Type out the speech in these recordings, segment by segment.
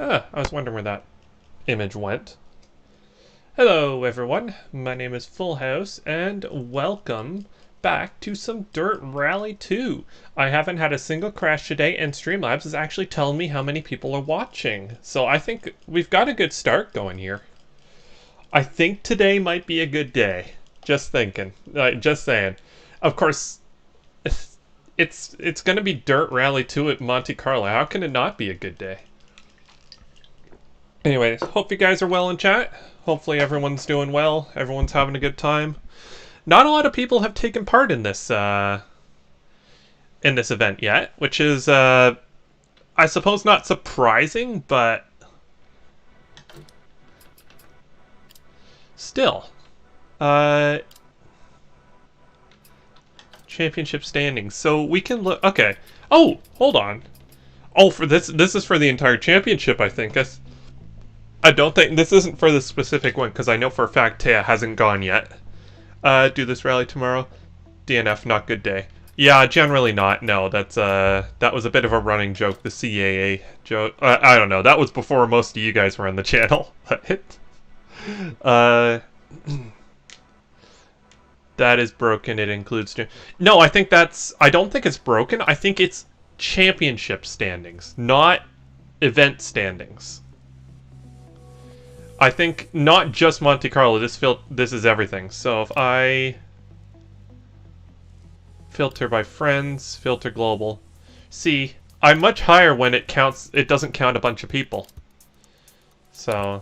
I was wondering where that image went. Hello everyone, my name is Full House, and welcome back to some Dirt Rally 2. I haven't had a single crash today, and Streamlabs is actually telling me how many people are watching. So I think we've got a good start going here. I think today might be a good day. Just thinking. Just saying. Of course, it's going to be Dirt Rally 2 at Monte Carlo. How can it not be a good day? Anyways, hope you guys are well in chat. Hopefully everyone's doing well. Everyone's having a good time. Not a lot of people have taken part in this event yet, which is, I suppose, not surprising, but still. Championship standings. So we can look. Okay. Oh, hold on. Oh, for this is for the entire championship, I think. I don't think this isn't for the specific one, because I know for a fact Thea hasn't gone yet. Do this rally tomorrow. DNF, not good day. Yeah, generally not. No, that's that was a bit of a running joke, the CAA joke. I don't know. That was before most of you guys were on the channel. That is broken. It includes. No, I think that's. I don't think it's broken. I think it's championship standings, not event standings. I think not just Monte Carlo. This is everything. So if I filter by friends, filter global. See, I'm much higher when it counts. It doesn't count a bunch of people. So,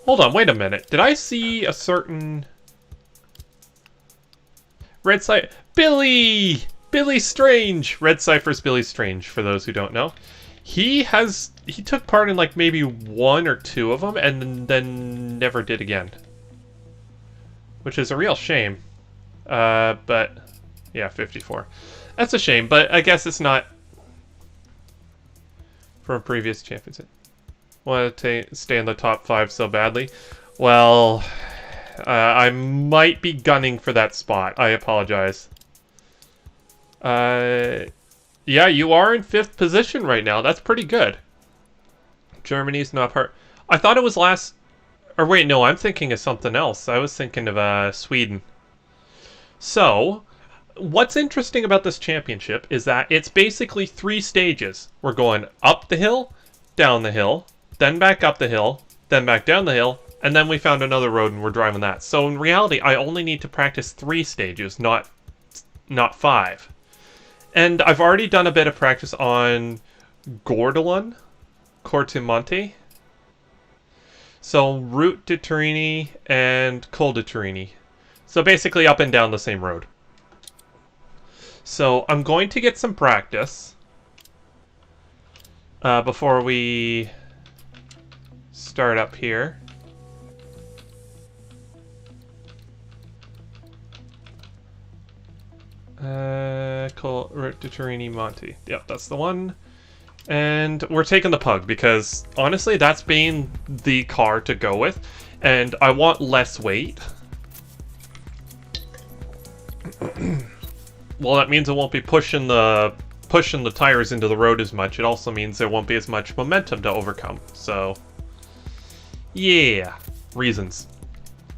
hold on. Wait a minute. Did I see a certain Red Cypher? Billy Strange. Red Cypher's Billy Strange. For those who don't know, he took part in like maybe one or two of them, and then never did again, which is a real shame. But yeah, 54. That's a shame, but I guess it's not from a previous championship. Want to stay in the top 5 so badly? Well, I might be gunning for that spot. I apologize. Yeah, you are in 5th position right now. That's pretty good. Germany's not part. I thought it was last. Or wait, no, I'm thinking of something else. I was thinking of Sweden. So, what's interesting about this championship is that it's basically 3 stages. We're going up the hill, down the hill, then back up the hill, then back down the hill, and then we found another road and we're driving that. So in reality, I only need to practice 3 stages, not 5. And I've already done a bit of practice on Gordelon, Cortimonte. So Route de Turini and Col de Turini. So basically up and down the same road. So I'm going to get some practice before we start up here. Route de Turini Monte. Yep, that's the one. And we're taking the Pug because, honestly, that's been the car to go with. And I want less weight. Well, that means it won't be pushing the tires into the road as much. It also means there won't be as much momentum to overcome. So, yeah. Reasons.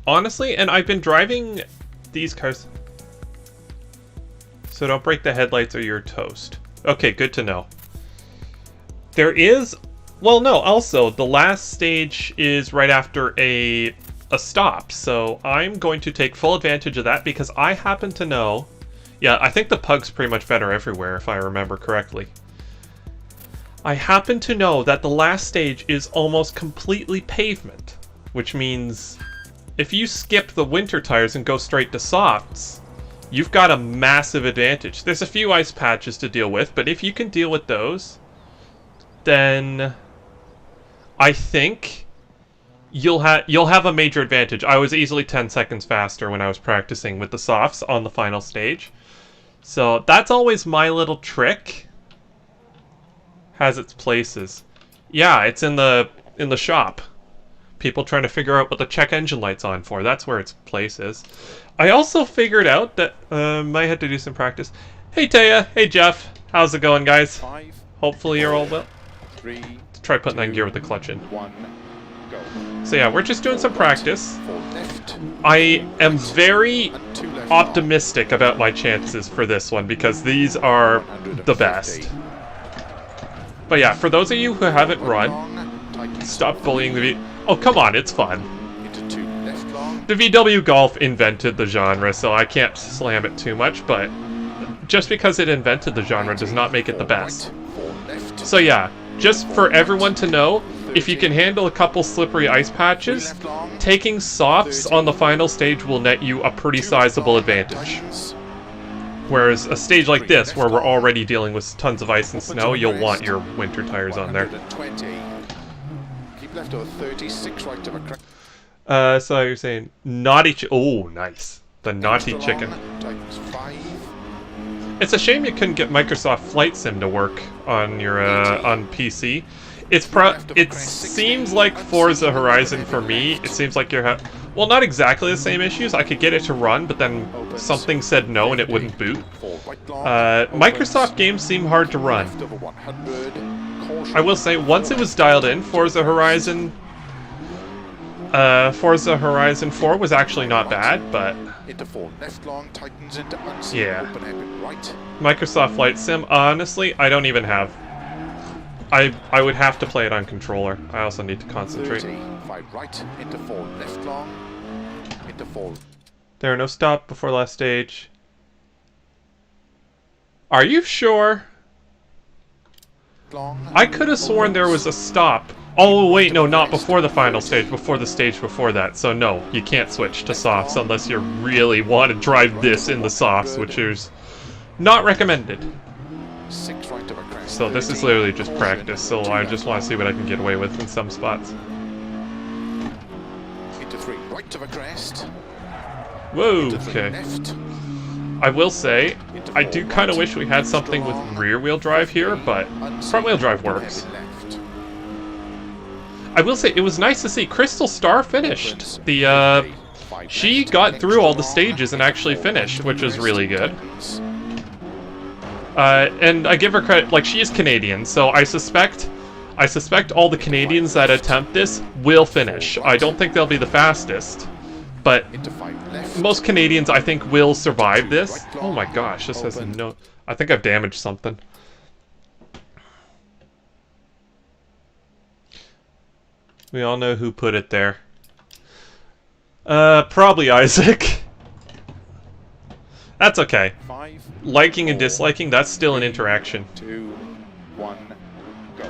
Honestly, and I've been driving these cars. So don't break the headlights or you're toast. Okay, good to know. There is... Well, no, also, the last stage is right after a stop. So I'm going to take full advantage of that because I happen to know... Yeah, I think the Pug's pretty much better everywhere, if I remember correctly. I happen to know that the last stage is almost completely pavement. Which means if you skip the winter tires and go straight to softs, you've got a massive advantage. There's a few ice patches to deal with, but if you can deal with those, then I think you'll have a major advantage. I was easily 10 seconds faster when I was practicing with the softs on the final stage. So that's always my little trick. Has its places. Yeah, it's in the shop. People trying to figure out what the check engine light's on for. That's where its place is. I also figured out that might have to do some practice. Hey Taya, hey Jeff, how's it going, guys? 5, Hopefully you're all well. 3, try putting that in gear with the clutch in. 1, go. So yeah, we're just doing some practice. I am very optimistic about my chances for this one because these are the best. But yeah, for those of you who haven't run, stop bullying the V... Oh, come on, it's fun. The VW Golf invented the genre, so I can't slam it too much, but just because it invented the genre does not make it the best. So yeah, just for everyone to know, if you can handle a couple slippery ice patches, taking softs on the final stage will net you a pretty sizable advantage. Whereas a stage like this, where we're already dealing with tons of ice and snow, you'll want your winter tires on there. So you're saying naughty oh, nice. The naughty chicken. It's a shame you couldn't get Microsoft Flight Sim to work on your on PC. It seems like Forza Horizon for me. It seems like you're well, not exactly the same issues. I could get it to run, but then something said no and it wouldn't boot. Microsoft games seem hard to run. I will say, once it was dialed in, Forza Horizon 4 was actually not bad, but yeah. Microsoft Flight Sim, honestly, I don't even have. I would have to play it on controller. I also need to concentrate. 5 right, into 4 left long, into 4. There are no stop before last stage. Are you sure? I could have sworn there was a stop. Oh wait, no, not before the final stage, before the stage before that. So no, you can't switch to softs unless you really want to drive this in the softs, which is not recommended. 6 right of a crest. So this is literally just practice, so I just want to see what I can get away with in some spots. Into 3 right of a crest. Whoa, okay. I will say, I do kind of wish we had something with rear-wheel drive here, but front-wheel drive works. I will say, it was nice to see Crystal Star finished. She got through all the stages and actually finished, which was really good. And I give her credit, like, she is Canadian, so I suspect all the Canadians that attempt this will finish. I don't think they'll be the fastest, but most Canadians, I think, will survive this. Oh my gosh, this has no... I think I've damaged something. We all know who put it there. Probably Isaac. That's okay. Liking and disliking, that's still an interaction. 2, 1, go.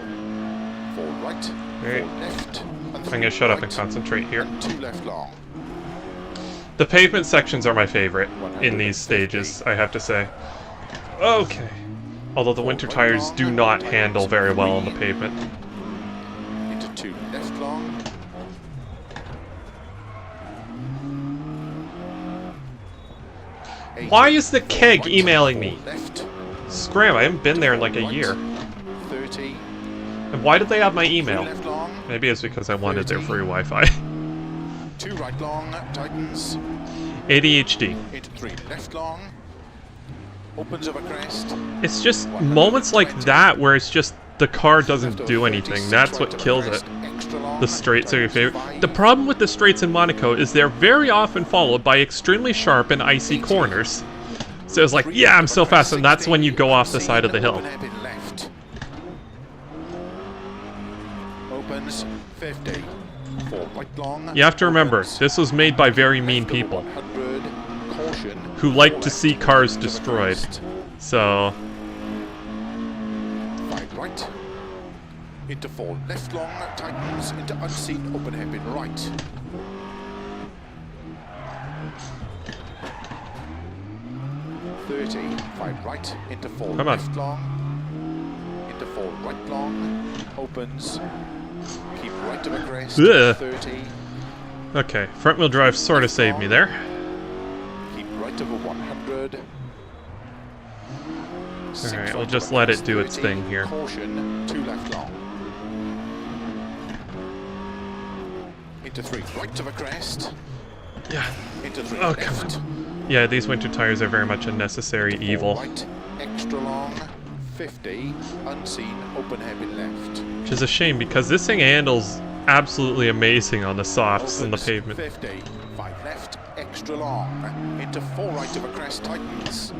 4 right, 4 left. I'm gonna shut up and concentrate here. 2 left long. The pavement sections are my favorite in these stages, I have to say. Okay. Although the winter tires do not handle very well on the pavement. Into 2 left long. Why is the keg emailing me? Scram, I haven't been there in like a year. 30. And why did they have my email? Maybe it's because I wanted their free Wi-Fi. 2 right long, tightens. ADHD. Into 3 left long. Opens of a crest. It's just moments like that where it's just the car doesn't do anything. That's what kills it. The straights are your favorite. The problem with the straights in Monaco is they're very often followed by extremely sharp and icy corners. So it's like, yeah, I'm so fast, and that's when you go off the side of the hill. Opens 50. 4 right long. You have to remember, this was made by very mean people who like to see cars destroyed. So 5 right. Into 4 left long, tightens into unseen open hairpin right. Five right, into 4 left long, into 4 right long, opens, keep right of a crest, 30. Okay, front wheel drive sort of saved me there. Keep right of a 100. Alright, we'll just let it do its thing here. Caution, 2 left long. Into 3 right of a crest. Yeah. Into 3 oh, left. come on. Yeah, these winter tires are very much a necessary evil. Right, extra long, 50, unseen, open hairpin left. Which is a shame, because this thing handles absolutely amazing on the softs and the pavement. 50, 5 left, extra long, into 4 right of a crest, tightens.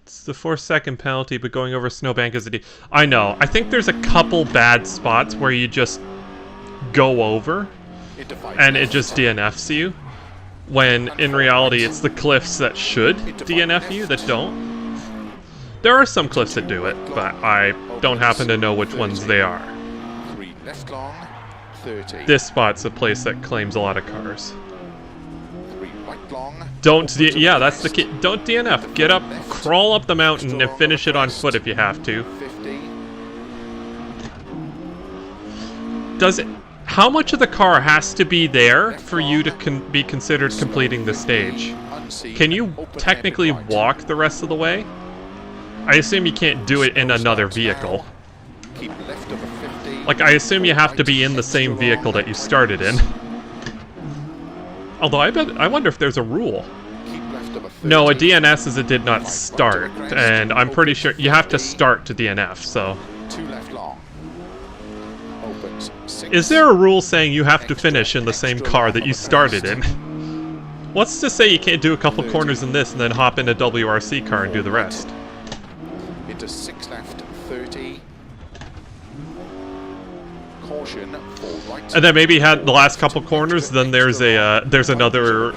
It's the 4-second penalty, but going over a snowbank is a D. I know. I think there's a couple bad spots where you just go over, and it just DNFs you. When, in reality, it's the cliffs that should DNF you that don't. There are some cliffs that do it, but I don't happen to know which ones they are. 3 left long, 30. This spot's a place that claims a lot of cars. 3 right long. Yeah, that's the key. Don't DNF. Get up, crawl up the mountain, and finish it on foot if you have to. 50. Does it... How much of the car has to be there for you to be considered completing the stage? Can you technically walk the rest of the way? I assume you can't do it in another vehicle. Like, I assume you have to be in the same vehicle that you started in. Although, I wonder if there's a rule. No, a DNS is it did not start, and I'm pretty sure you have to start to DNF, so... 2 left long. Opens. 6. Is there a rule saying you have to finish in the same car that you started in? What's to say you can't do a couple corners in this and then hop in a WRC car and do the rest? Into 6 left, 30. Caution, 4 right. And then maybe had the last couple corners, then there's another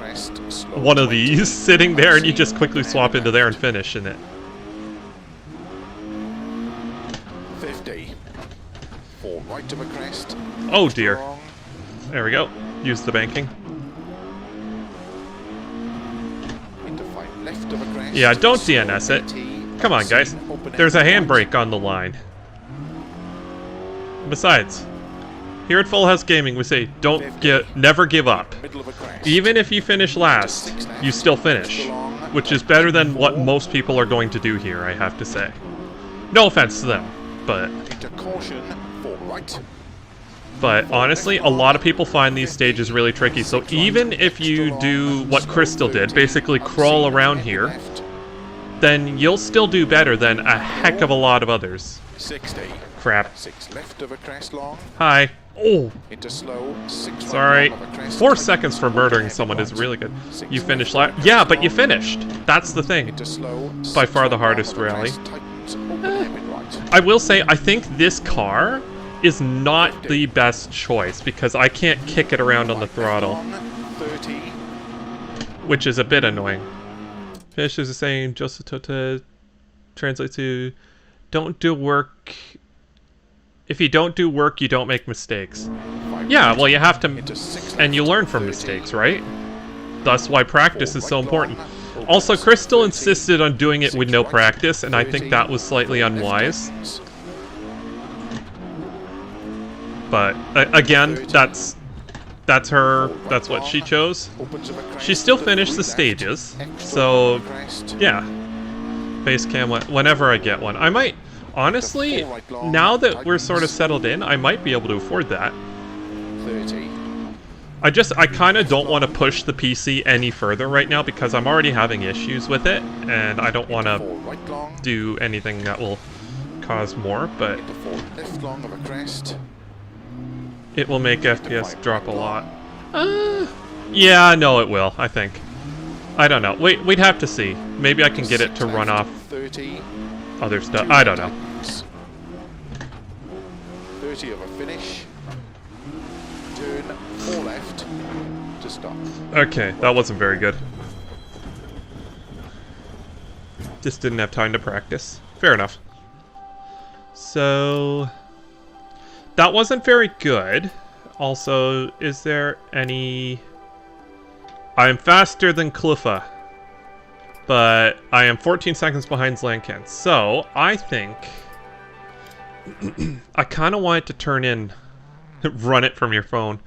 one of these sitting there, and you just quickly swap into there and finish in it. 50. 4 right of a crest. Oh dear. There we go. Use the banking. Into 5 left of a crest. Yeah, don't DNS it. Come on, guys. There's a handbrake on the line. Besides, here at Full House Gaming, we say never give up. Even if you finish last, you still finish, which is better than what most people are going to do here, I have to say. No offense to them, but honestly, a lot of people find these stages really tricky. So even if you do what Crystal did, basically crawl around here, then you'll still do better than a heck of a lot of others. 60. Crap. 6 left of a crest long. Hi. Oh. Into slow. 6 sorry. right of a crest. 4 seconds for murdering someone is really good. You finished last. Yeah, but you finished. That's the thing. Into slow. By far the hardest rally. I will say, I think this car is not the best choice because I can't kick it around on the throttle, which is a bit annoying. Finish is the same. Joseph Tota translates to, don't do work. If you don't do work, you don't make mistakes. Yeah, well, you have to, and you learn from mistakes, right? That's why practice is so important. Also, Crystal insisted on doing it with no practice, and I think that was slightly unwise. But again, that's her. That's what she chose. She still finished the stages, so yeah. Face cam whenever I get one. I might, honestly, now that we're sort of settled in, I might be able to afford that. I kind of don't want to push the PC any further right now because I'm already having issues with it, and I don't want to do anything that will cause more, but it will make FPS drop a lot. Yeah, no, it will, I think. I don't know. We'd have to see. Maybe I can get it to run off other stuff. I don't know. 30 of a finish. Turn 4 left to stop. Okay, that wasn't very good. Just didn't have time to practice. Fair enough. So that wasn't very good. Also, is there any... I am faster than Cluffa, but I am 14 seconds behind Zlankan. So, I think... I kind of want it to turn in... run it from your phone.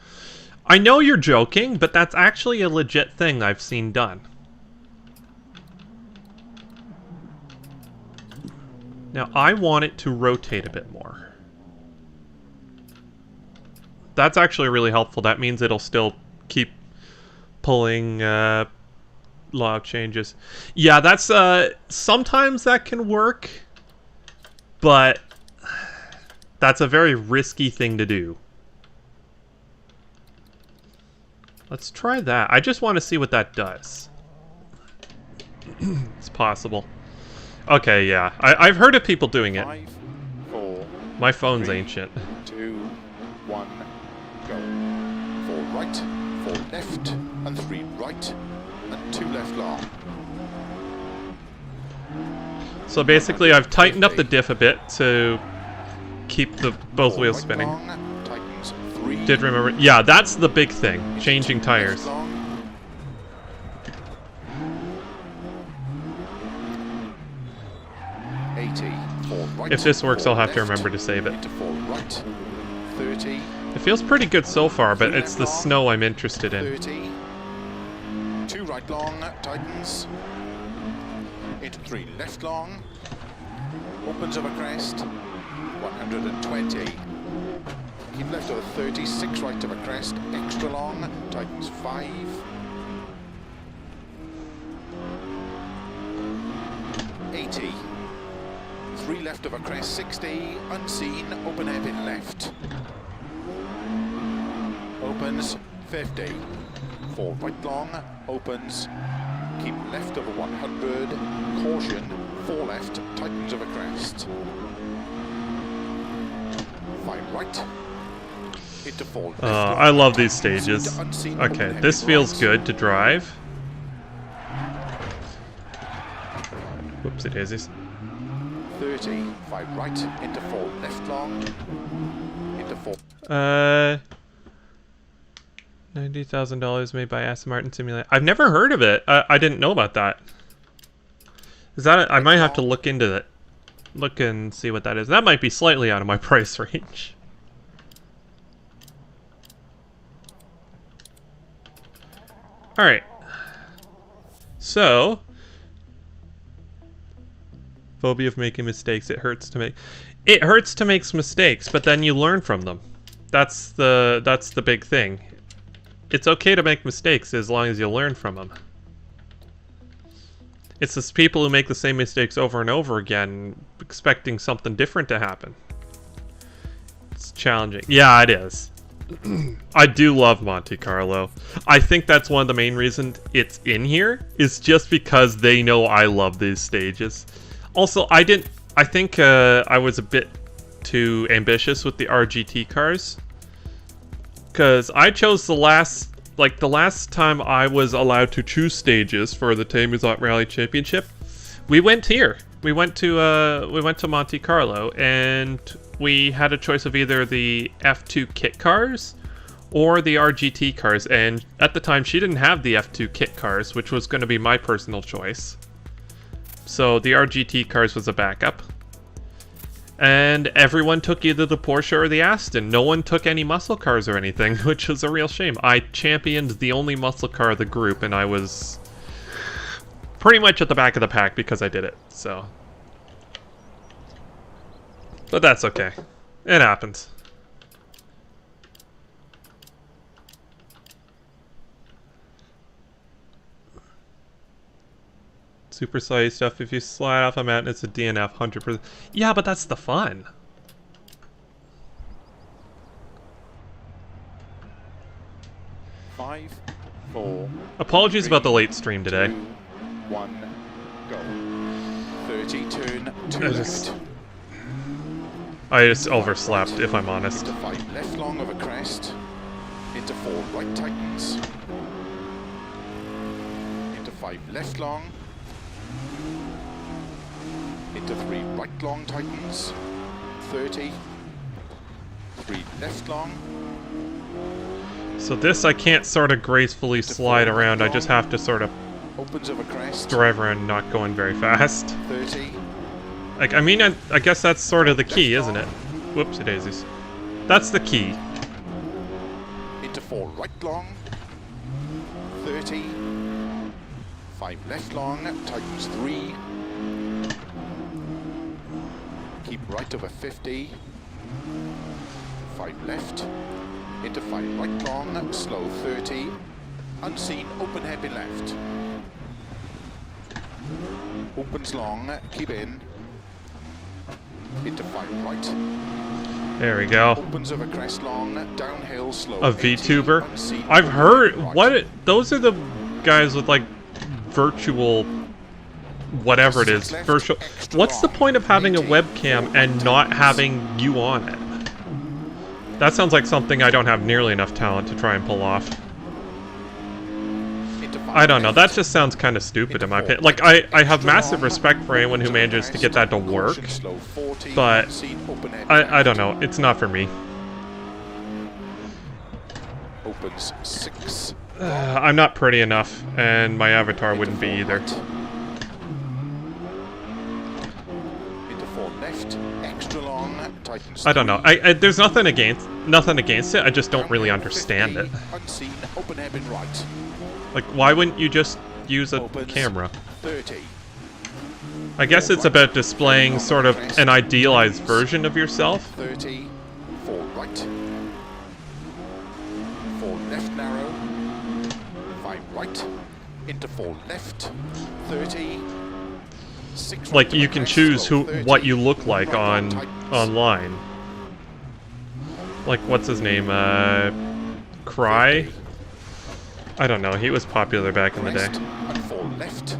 I know you're joking, but that's actually a legit thing I've seen done. Now, I want it to rotate a bit more. That's actually really helpful. That means it'll still keep pulling log changes. Yeah, that's sometimes that can work, but that's a very risky thing to do. Let's try that. I just want to see what that does. It's possible. Okay, yeah. I've heard of people doing it. 5, 4, My phone's 3, ancient. 2, 1, go. 4 right, 4 left, and 3 right, and 2 left long. So basically, I've tightened up the diff a bit to keep the both wheels right spinning. Long, tightens 3. Did remember? Yeah, that's the big thing. Changing tires. 80, 4 right, If this works, 4 I'll have to left, remember to save it. into 4 right, 30. It feels pretty good so far, but it's the snow I'm interested in. 30. 2 right long, tightens. Into 3 left long. Opens over crest. 120. Keep left over 30. 6 right over crest. Extra long. Tightens 5. 80. 3 left over crest. 60. Unseen. Open hairpin left. Opens 50. 4 right long, opens, keep left over 100, caution, 4 left, tightens over crest. 5 right, into 4 left. I love these stages. Okay, this feels good to drive. Whoopsie daisies. 30, 5 right, into 4 left long, into 4. $90,000 made by Aston Martin Simulator. I've never heard of it. I didn't know about that. Is that? I might have to look into it. Look and see what that is. That might be slightly out of my price range. All right. So, phobia of making mistakes. It hurts to make. It hurts to make mistakes, but then you learn from them. That's the big thing. It's okay to make mistakes as long as you learn from them. It's the people who make the same mistakes over and over again, expecting something different to happen. It's challenging. Yeah, it is. I do love Monte Carlo. I think that's one of the main reasons it's in here, is just because they know I love these stages. Also, I think I was a bit too ambitious with the RGT cars. Because I chose the last time I was allowed to choose stages for the Theamusante Rally Championship, we went here. We went to Monte Carlo, and we had a choice of either the F2 kit cars or the RGT cars. And at the time, she didn't have the F2 kit cars, which was going to be my personal choice. So the RGT cars was a backup. And everyone took either the Porsche or the Aston. No one took any muscle cars or anything, which was a real shame. I championed the only muscle car of the group, and I was pretty much at the back of the pack because I did it, so. But that's okay. It happens. Super slidey stuff. If you slide off a mountain, it's a DNF 100%. Yeah, but that's the fun. Five, 4. Apologies 3, about the late stream today. 2, 1, go. 30, turn 2 left. I just overslept, if I'm honest. Into 5 left long over crest. Into 4 right tightens. Into 5 left long. Into 3 right long tightens. 30. 3 left long. So this I can't sort of gracefully slide around. I just have to sort of opens over crest. drive around, not going very fast. 30. Like, I mean, I guess that's sort of the key, isn't it? Whoopsie daisies. That's the key. Into 4 right long. 30. 5 left long. Tightens 3. Keep right over 50. 5 left. Into 5 right long. Slow 30. Unseen. Open hairpin left. Opens long, keep in. Into 5 right. There we go. Opens over crest long, downhill slow. A 80, VTuber. unseen, I've heard right. what those are the guys with like virtual whatever it is. Virtual. What's the point of having a webcam and not having you on it? That sounds like something I don't have nearly enough talent to try and pull off. I don't know, that just sounds kind of stupid in my opinion. Like, I have massive respect for anyone who manages to get that to work, but I don't know, it's not for me. Opens 6. I'm not pretty enough, and my avatar wouldn't be either. Into 4 left, extra long, tightens. I don't know, there's nothing against it, I just don't really understand it. Unseen, open hairpin right. Like, why wouldn't you just use a Opens camera? 30. I guess it's about displaying sort of an idealized version of yourself. 30. 4 right. 4 left narrow. 5 right. Into 4 left. 30. 6 Like, right you to can crest, choose slow, what 30, you look like right on tightens. online. Like, what's his name? Cry? 50. I don't know, he was popular back in the Crest day. and 4 left.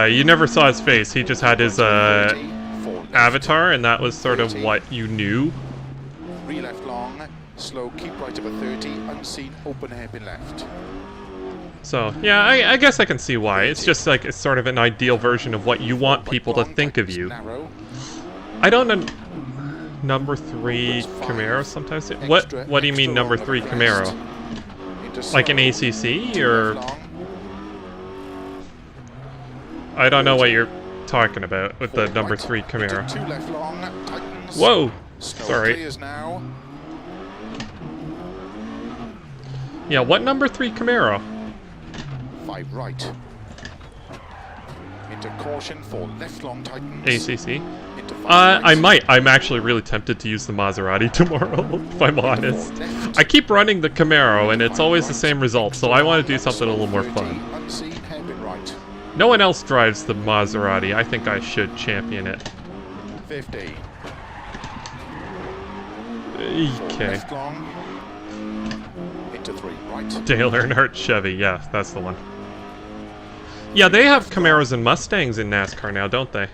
You never saw his face, he just had his 30, 4 left. avatar, and that was sort of 30. what you knew. 3 left long. Slow, keep right over 30. Unseen, open hairpin left. So, yeah, I guess I can see why. It's just like, it's sort of an ideal version of what you want people to think of you. Narrow. I don't know. Number 3 Camaro sometimes. What do you mean number 3 Camaro? Like an ACC, or... I don't know what you're talking about with the number 3 Camaro. 2 left long, tightens. Whoa! Snow Sorry. clears now. Yeah, what number 3 Camaro? 5 right. Into caution for left long, tightens. ACC? Into 5 I right. might. I'm actually really tempted to use the Maserati tomorrow, if I'm honest. I keep running the Camaro, and it's always the same result, so I want to do something a little more fun. Unseen, hairpin right. No one else drives the Maserati. I think I should champion it. 50. Okay. Left long. Into 3 right. Dale Earnhardt Chevy. Yeah, that's the one. Yeah, they have Camaros and Mustangs in NASCAR now, don't they?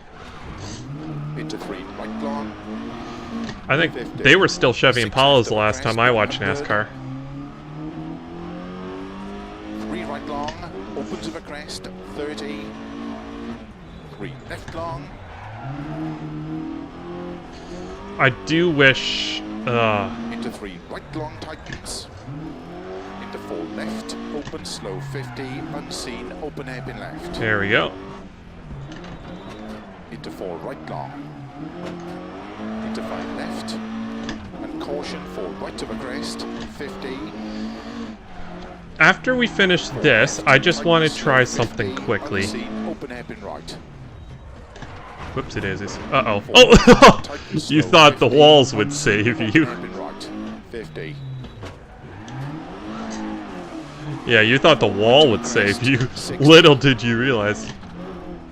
Into 3 right long. I think they were still Chevy Impalas the last time I watched NASCAR. 3 right long. Opens of a crest. 30. 3 left long. I do wish... Into 3 right long, tightens. Into 4 left. Open slow 50. Unseen. Open hairpin left. There we go. Into 4 right long. Into 5 left. And caution 4 right of a crest. 50. After we finish this, I just want to try something quickly. Unseen, open hairpin right. Whoopsie daisies. Uh-oh. Oh! You thought the walls would save you. Hairpin right. 50. Yeah, you thought the wall would save you. Little did you realize.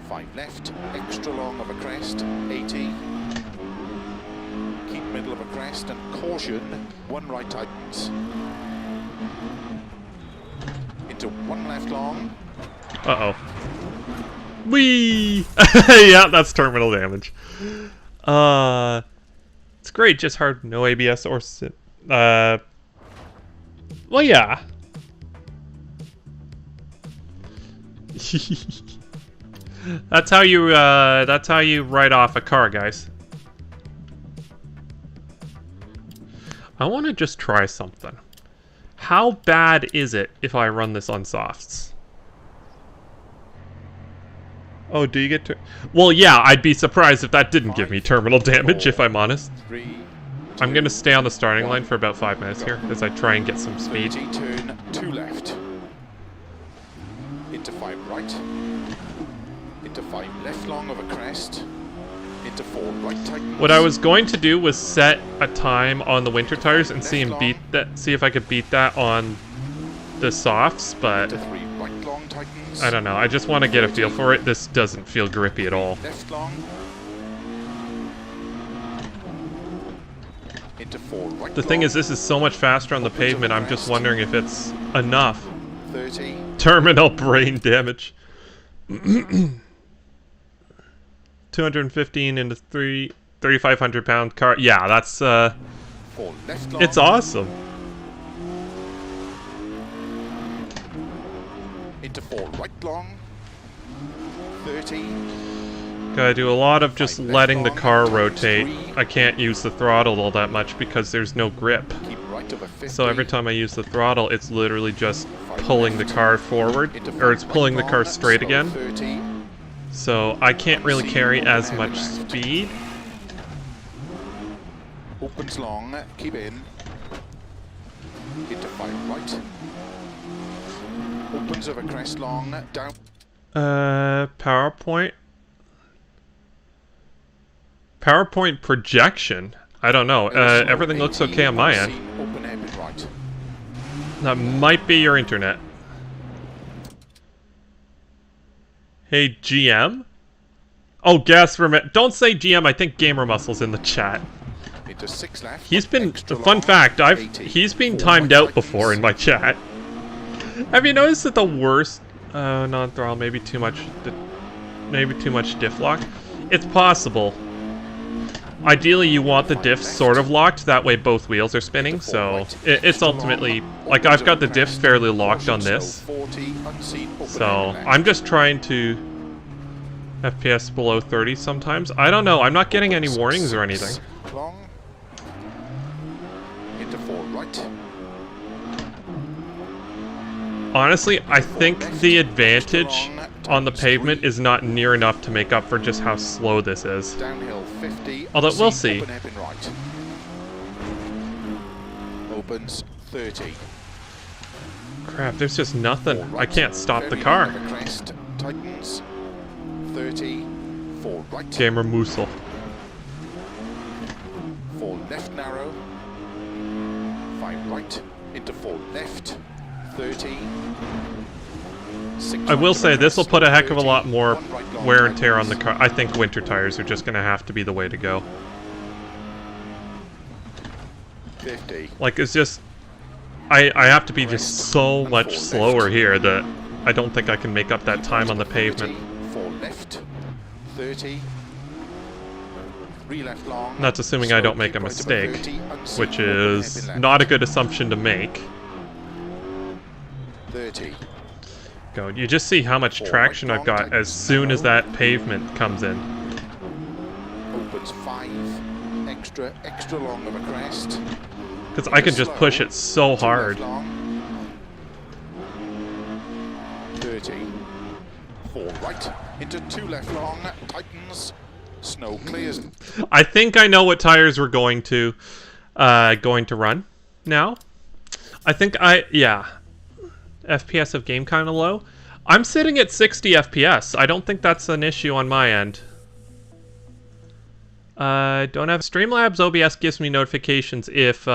5 left. Extra long of a crest. 80. Keep middle of a crest and caution. 1 right tightens. Into 1 left long. Uh-oh. Whee! Yeah, that's terminal damage. It's great, just hard. No ABS or... well, yeah. That's how you write off a car, guys. I want to just try something. How bad is it if I run this on softs? Oh, do you get to... Well, yeah, I'd be surprised if that didn't give me terminal damage, if I'm honest. 3. I'm gonna stay on the starting line for about 5 minutes here, as I try and get some speed. 30, turn 2 left. Into 5 right. Into 5 left long of a crest. Into 4 right tightens. What I was going to do was set a time on the winter tires and see if I could beat that on the softs, but... Into 3 right long tightens. I don't know. I just want to get a feel for it. This doesn't feel grippy at all. Left long. Into 4 right. The thing is, this is so much faster on the pavement. I'm just wondering if it's enough. 30. Terminal brain damage. 215 into 3,500 pound car. Yeah, that's 4 left long. it's awesome. Into 4 right long. 30. Gotta do a lot of just letting the car rotate. I can't use the throttle all that much because there's no grip. Keep right over 50. So every time I use the throttle, it's literally just pulling the car forward, or it's pulling the car straight again. 30. So I can't really carry as much speed. Opens long. Keep in. Into 5 right. Opens over crest long. Down. PowerPoint. PowerPoint projection. I don't know. Everything looks okay on my end. Open hairpin right. That might be your internet. Hey, GM? Oh, gas for me. Don't say GM. I think Gamer Muscle's in the chat. Into 6 left. He's been. Extra Fun long, fact. 80. He's been 4 timed right out before in my chat. Have you noticed that the worst non-throttle, maybe too much diff lock? It's possible. Ideally, you want the diff sort of locked, that way both wheels are spinning, so it's ultimately... Like, I've got the diff fairly locked on this, so I'm just trying to FPS below 30 sometimes. I don't know, I'm not getting any warnings or anything. Long. Into 4 right. Honestly, I think the advantage on the pavement is not near enough to make up for just how slow this is. Downhill 50. Although, we'll see. Open hairpin right. Opens 30. Crap, there's just nothing. 4 I right. can't stop the Very car. over crest. Tightens. 30. 4 right. Gamer Moosel. 4 left narrow. 5 right. Into 4 left. 30. 6 I will right say, over this will crest, put a heck of a 30, lot more 1 right long wear and tear on the tightens. car. I think winter tires are just going to have to be the way to go. 50. Like, it's just... I have to be just so much slower here that I don't think I can make up that time on the pavement. 4 left. 30. 3 left long. That's assuming I don't make a mistake, which is not a good assumption to make. 30. Go. You just see how much traction I've got as soon as that pavement comes in. Opens 5. Extra long of a crest. Because I can just push it so hard. 30. 4 right. Into 2 left long. Tightens. Snow clears. I think I know what tires we're going to run now. I think yeah. FPS of game kind of low. I'm sitting at 60 FPS. I don't think that's an issue on my end. Don't have Streamlabs. OBS gives me notifications if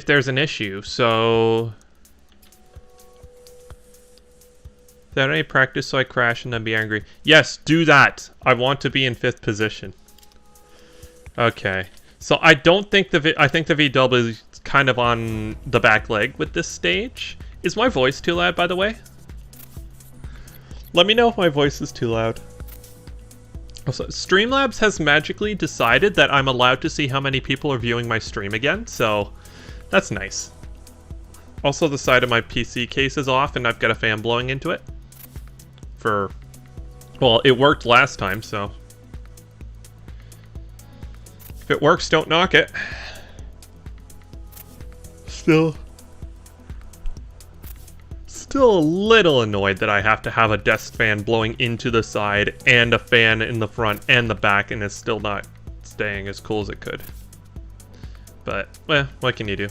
there's an issue. So without any practice, so I crash and then be angry. Yes, do that. I want to be in 5th position. Okay. So I don't think I think the VW is kind of on the back leg with this stage. Is my voice too loud, by the way? Let me know if my voice is too loud. Also, Streamlabs has magically decided that I'm allowed to see how many people are viewing my stream again, so that's nice. Also, the side of my PC case is off and I've got a fan blowing into it. Well, it worked last time, so if it works, don't knock it. Still a little annoyed that I have to have a desk fan blowing into the side and a fan in the front and the back, and it's still not staying as cool as it could. But, well, what can you do?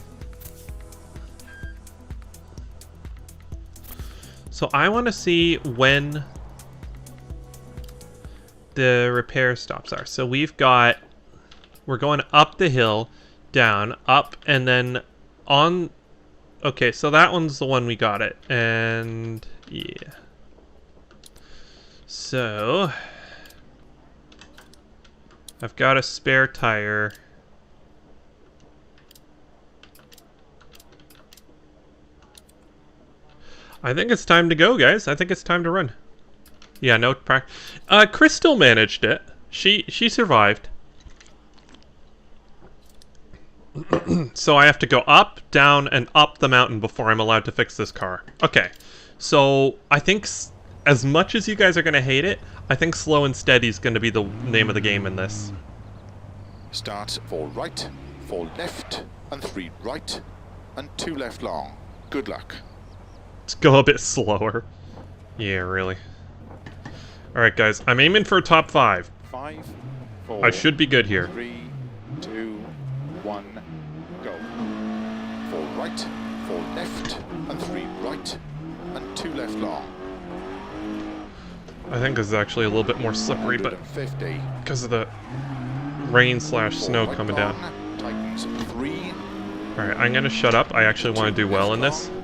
So I want to see when the repair stops are. So we're going up the hill, down, up, and then on Okay, so that one's the one we got it. And yeah. So I've got a spare tire. I think it's time to go, guys. I think it's time to run. Yeah, no practice. Chris still managed it. She survived. So I have to go up, down, and up the mountain before I'm allowed to fix this car. Okay. So I think as much as you guys are going to hate it, I think slow and steady is going to be the name of the game in this. Start 4 right, 4 left, and 3 right, and 2 left long. Good luck. Let's go a bit slower. Yeah, really. Alright, guys. I'm aiming for a top 5. 5, 4, I should be good here. 3, 2, 1, go. 4 right, 4 left, and 3 right, and 2 left long. I think this is actually a little bit more slippery, but 150. because of the rain/snow right coming long, down. Tightens 3. Alright, I'm gonna shut up. I actually want to do well in this. Long.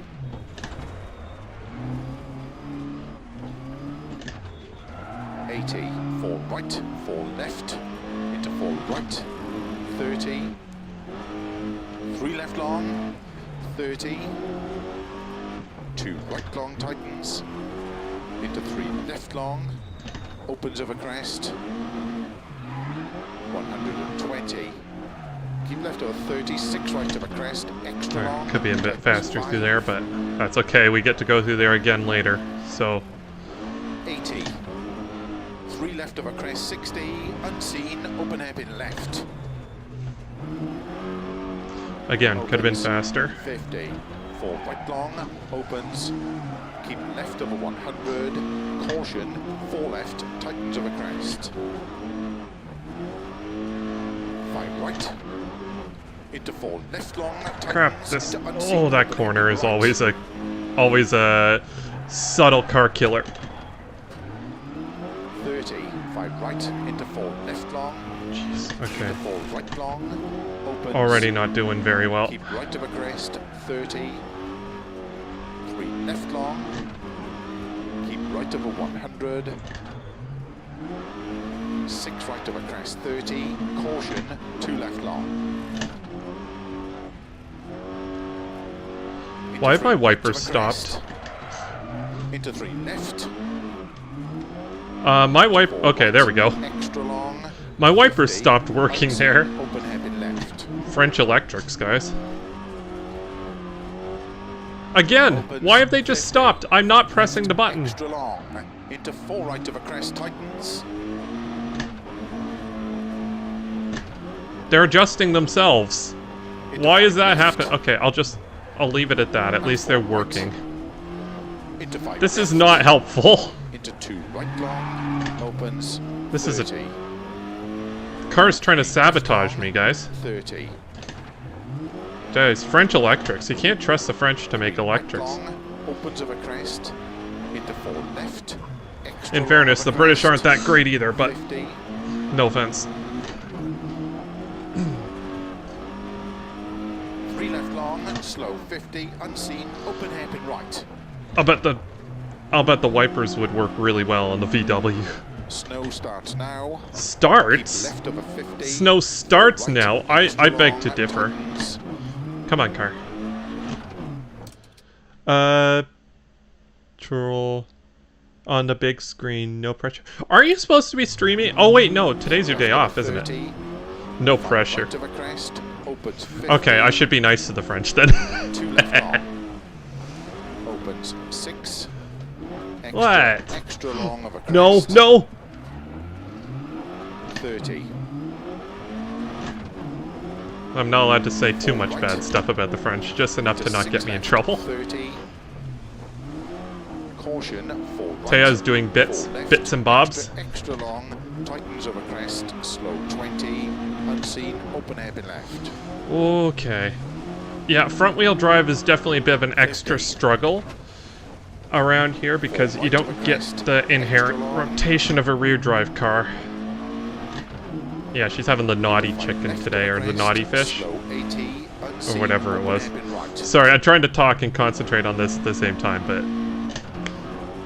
80, 4 right, 4 left, into 4 right, 30, 3 left long, 30, 2 right long tightens, into 3 left long, opens over crest, 120, keep left over 30, 6 right over crest, extra long. Alright, could be a bit faster through there, but that's okay. We get to go through there again later, so... 80. 3 left over crest, 60, unseen, open hairpin left. Again, Opens, could have been faster. 50, 4 right long, opens, keep left over 100, caution, 4 left, tightens over crest. 5 right, into 4 left long, tightens, Crap, this... into unseen, Oh, that open corner hairpin is right. always a subtle car killer. 30, 5 right, into 4 left long. Jeez, okay. Into 4 right long, opens. Already not doing very well. Keep right over crest, 30. 3 left long. Keep right over 100. 6 right over crest, 30. Caution, 2 left long. Into Why have 3 my right wipers over stopped? crest. Into 3 left. My wipe... Okay, there we go. Extra long. My wipers 50, stopped working unseen, there. Open hairpin left. French electrics, guys. Again, why have they just stopped? I'm not pressing the button. Extra long. Into 4 right over crest, tightens. They're adjusting themselves. Into Why is 5 that left. happen? Okay, I'll leave it at that. At least they're working. Into 5 This is left. not helpful. Into 2 right long, opens. This is a 30. Car's trying to sabotage me, guys. 30. Guys, French electrics. You can't trust the French to make 3 right electrics. long, opens over crest. Into 4 left. Extra In long fairness, the over British aren't crest. that great either, but 50. no offense. 3 left long, slow 50, unseen, open hairpin right. I'll bet the wipers would work really well on the VW. Snow starts now. Starts? Keep left over 50. Snow starts Right, now? extra I beg long, to differ. tightens. Come on, car. Troll on the big screen, no pressure. Are you supposed to be streaming? Oh wait, no, today's your day off, isn't it? 30, No 5 pressure. right over crest, opens 50. Okay, I should be nice to the French then. 2 left long. Opens 6. Extra, What? Extra long of a crest. No, no! 30. I'm not allowed to say too much bad stuff about the French, just enough to not get me in trouble. 30. Caution, 4 right. Tea's doing 4 bits left, and bobs. Extra long, tightens over crest, slow 20, unseen, open hairpin left. Okay. Yeah, front wheel drive is definitely a bit of an extra 50. struggle around here because you don't get the inherent rotation of a rear drive car. Yeah, she's having the naughty chicken today, or the naughty fish. Slow 80, or whatever it was. Hairpin right. Sorry, I'm trying to talk and concentrate on this at the same time, but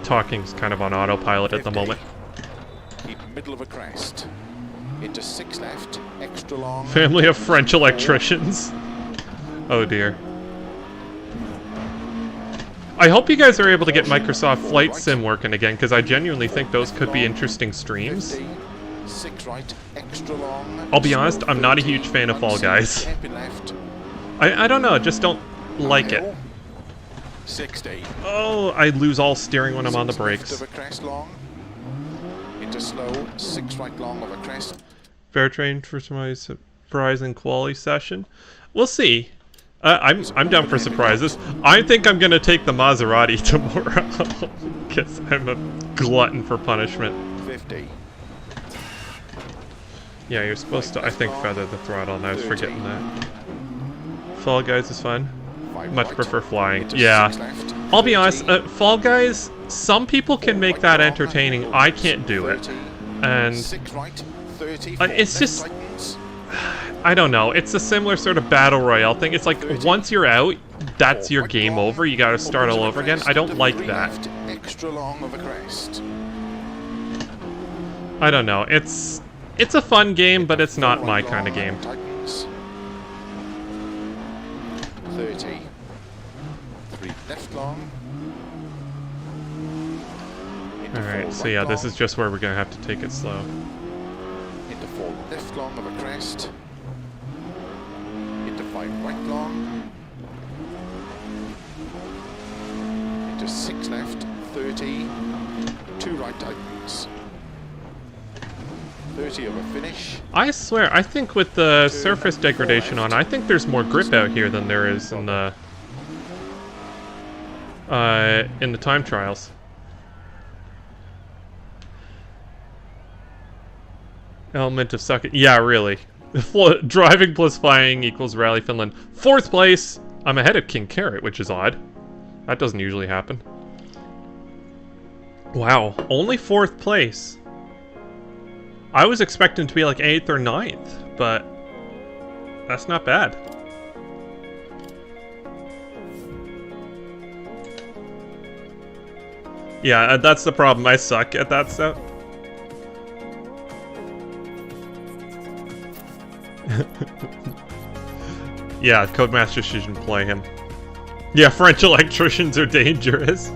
talking's kind of on autopilot at the 50. moment. Keep middle of a crest. Into 6 left, extra long. Family of French electricians. Oh dear. I hope you guys are able to get Microsoft Flight Sim working again, because I genuinely think those could be interesting streams. 50. 6 right, extra long. I'll be honest, I'm not a huge fan of Fall Guys. Hairpin left. I don't know, just don't like it. 60. Oh, I lose all steering when I'm on the 6 left brakes. of a crest long. Into slow, 6 right long of a crest. Fair train for my surprising quality session. We'll see. I'm down for surprises. I think I'm gonna take the Maserati tomorrow because I'm a glutton for punishment. 50. Yeah, you're supposed to, I think, feather the throttle, and I was forgetting that. Fall Guys is fun. 5 Much right. prefer flying. Into Yeah. 6 left. I'll be honest, 30. Fall Guys, some people can make that entertaining. I can't do it. 30. And 6 right, 30. it's left just... tightens. I don't know. It's a similar sort of battle royale thing. It's like, 30. once you're out, that's your Right game long. over. You gotta start Opens all of a over again. crest. I don't Into like 3 that. left, extra long of a crest. I don't know. It's a fun game, but it's not my kind of game. Tightens. 30. 3 left long. Into 4 Alright, so right yeah, this long. is just where we're gonna have to take it slow. Into 4 left long of a crest. Into 5 right long. Into 6 left, 30. 2 right tightens. 30 of a finish. I swear, I think with the surface degradation on, I think there's more grip out here than there is in the time trials. Element of suck. Yeah, really. Driving plus flying equals Rally Finland. 4th place! I'm ahead of King Carrot, which is odd. That doesn't usually happen. Wow, only 4th place. I was expecting to be like 8th or 9th, but that's not bad. Yeah, that's the problem. I suck at that stuff. Yeah, Codemaster shouldn't play him. Yeah, French electricians are dangerous.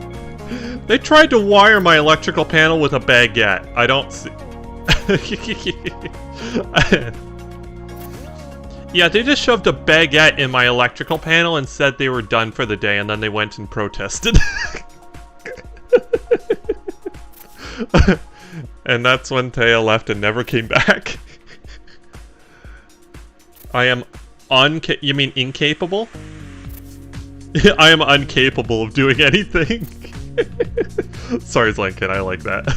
They tried to wire my electrical panel with a baguette. I don't see... Yeah, they just shoved a baguette in my electrical panel and said they were done for the day, and then they went and protested. And that's when Taya left and never came back. I am you mean incapable? I am incapable of doing anything. Sorry, Zlankin, I like that.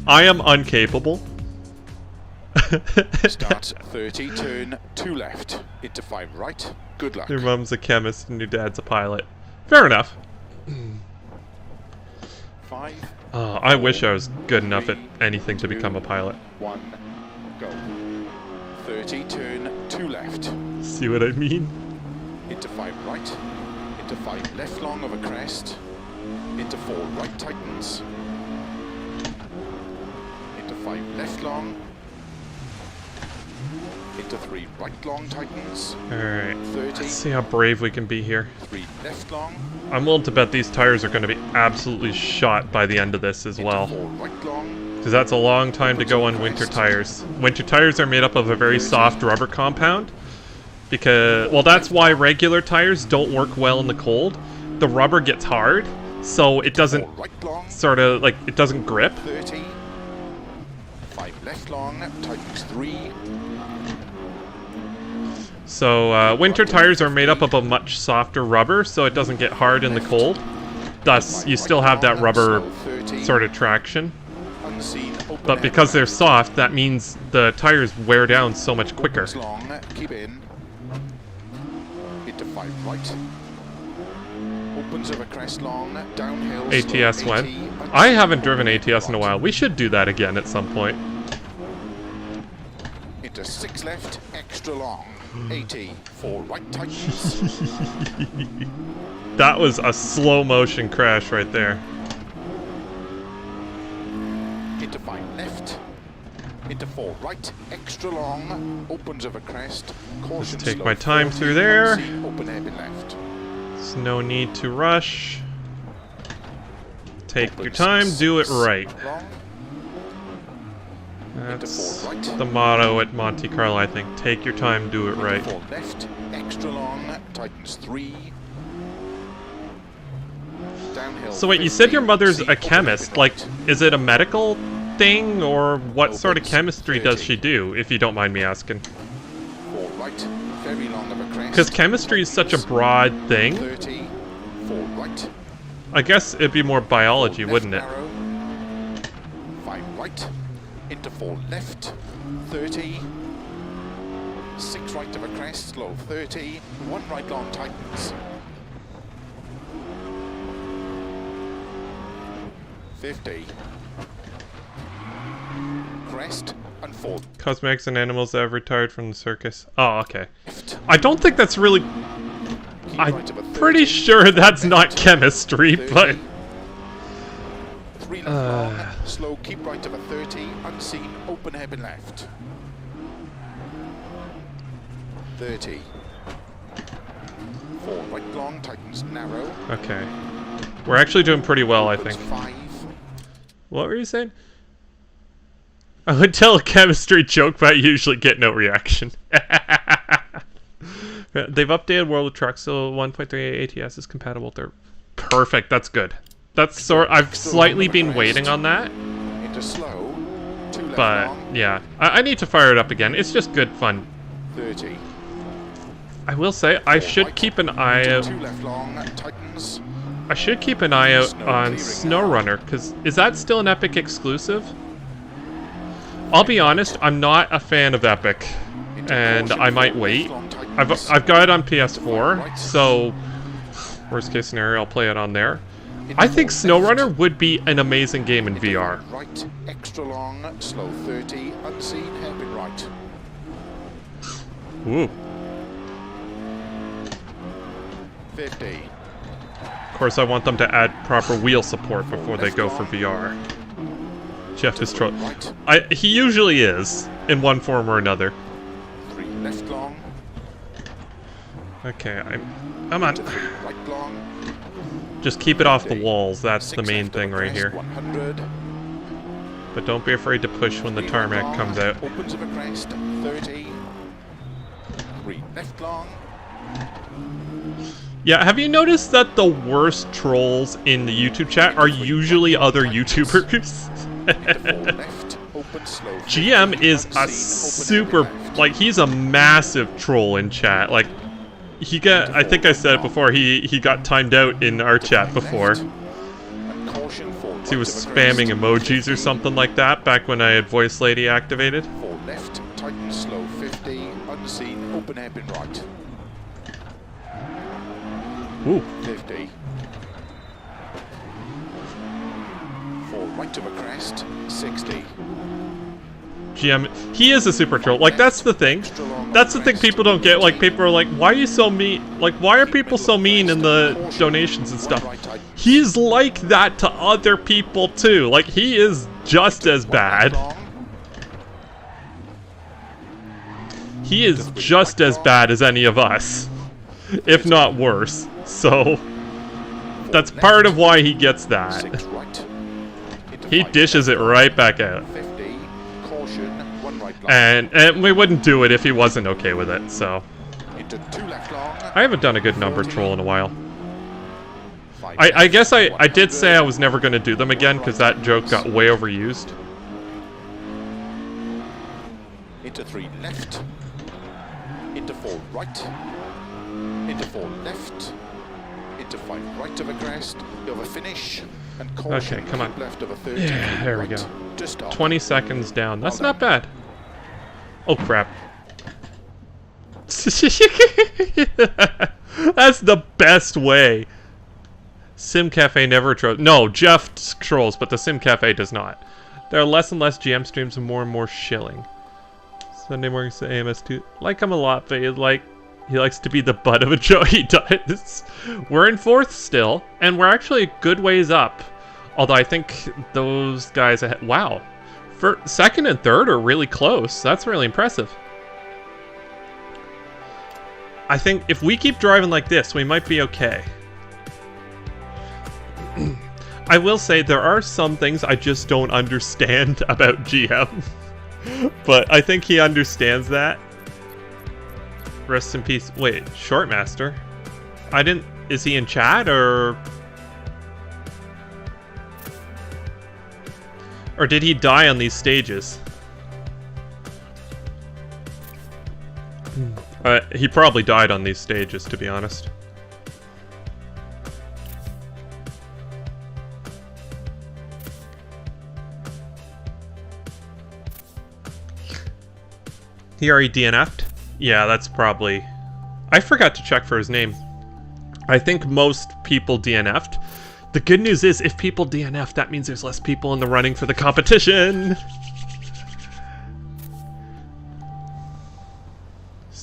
I am incapable. Start 30, turn 2 left, into 5 right. Good luck. Your mum's a chemist and your dad's a pilot. Fair enough. 5. I wish I was good enough at anything to become a pilot. 1, go. 30, turn 2 left. See what I mean? Into 5 right. Into 5 left long of a crest. Into 4 right tightens. Into 5 left long. Into 3 right long tightens. Alright. 30. Let's see how brave we can be here. 3 left long. I'm willing to bet these tires are going to be absolutely shot by the end of this as well. Into 4 right long. Because that's a long time to go on winter tires. Winter tires are made up of a very soft rubber compound. Because, well, that's why regular tires don't work well in the cold. The rubber gets hard, so it doesn't sort of, like, it doesn't grip. 30. 5 left long, tightens 3. So, winter tires are made up of a much softer rubber, so it doesn't get hard in the cold. Thus, you still have that rubber sort of traction. But because they're soft, that means the tires wear down so much quicker. Long, keep in. Into 5 right. Opens of a crest long, downhill. ATS went. I haven't driven ATS in a while. We should do that again at some point. Into 6 left, extra long. 80 for right tightens. That was a slow motion crash right there. Into 5 left. Into 4 right, extra long, opens of a crest, caution. Just take my time through there. Open hairpin left. There's no need to rush. Take your time, do it right. That's the motto at Monte Carlo, I think. Take your time, do it right. 4 left, extra long, tightens 3. Downhill. So wait, you said your mother's a chemist. Like, is it a medical thing, or what sort of chemistry does she do, if you don't mind me asking? 4 right, very long of a crest. Because chemistry is such a broad thing. 30, 4 right. I guess it'd be more biology, wouldn't it? 5 right, into 4 left, 30. 6 right of a crest, slow 30. 1 right long tightens. 50. Crest and 4. Cosmetics and animals that have retired from the circus. Oh, okay. I don't think that's really... I'm pretty sure that's not chemistry, but... 3 left long, slow, keep right of a 30, unseen, open hairpin left. 30. 4 right long, tightens narrow. Okay. We're actually doing pretty well, I think. 5. What were you saying? I would tell a chemistry joke, but I usually get no reaction. They've updated World of Trucks, so 1.38 80'S is compatible with their... Perfect, that's good. That's I've slightly been waiting on that. Into slow. 2 left But, long, yeah. I need to fire it up again. It's just good fun. 30. I will say, I should keep an eye out... 2 left long, tightens. I should keep an eye out on SnowRunner, because is that still an Epic exclusive? I'll be honest, I'm not a fan of Epic, and I might wait. I've got it on PS4, so worst case scenario, I'll play it on there. I think SnowRunner would be an amazing game in VR. Right, extra long, slow 30, unseen, hairpin right. Ooh. 50. Of course, I want them to add proper wheel support before they go for VR. Jeff is troll. He usually is, in one form or another. 3 left long. Okay, come on. 3 right long. Just keep it off the walls, that's the main thing right here. 100. But don't be afraid to push when the tarmac comes out. Opens of a crest, 30. 3 left long. Yeah, have you noticed that the worst trolls in the YouTube chat are usually other YouTubers? GM is a super, like, he's a massive troll in chat. Like, he got, I think I said it before, he got timed out in our chat before. He was spamming emojis or something like that back when I had Voice Lady activated. 4 left, tighten slow 50, unseen, open hairpin right. Ooh. 50. 4 right of a crest, 60. GM, he is a super troll. Like, that's the thing. That's the thing people don't get. Like, people are like, why are you so mean? Like, why are people so mean in the donations and stuff? He's like that to other people, too. Like, he is just as bad. He is just as bad as any of us. If not worse. So, that's part of why he gets that. He dishes it right back out. And we wouldn't do it if he wasn't okay with it, so. I haven't done a good number troll in a while. I guess I did say I was never going to do them again, because that joke got way overused. Into 3 left. Into 4 right. Into 4 left. Into 5 right of a crest. Over finish. And caution. Okay, come on. Left of a 30. Yeah, there we go. Just off. 20 seconds down. That's not bad. Oh, crap. That's the best way. Sim Cafe never trolls. No, Jeff trolls, but the Sim Cafe does not. There are less and less GM streams and more shilling. Sunday mornings to AMS2. Like him a lot, but he likes to be the butt of a joke. He does. We're in 4th still, and we're actually a good ways up. Although I think those guys ahead, wow. For 2nd and 3rd are really close. That's really impressive. I think if we keep driving like this, we might be okay. I will say there are some things I just don't understand about GM. But I think he understands that. Rest in peace. Wait, Shortmaster? I didn't... Is he in chat, or... Or did he die on these stages? He probably died on these stages, to be honest. He already DNF'd? Yeah, that's probably... I forgot to check for his name. I think most people DNF'd. The good news is, if people DNF, that means there's less people in the running for the competition.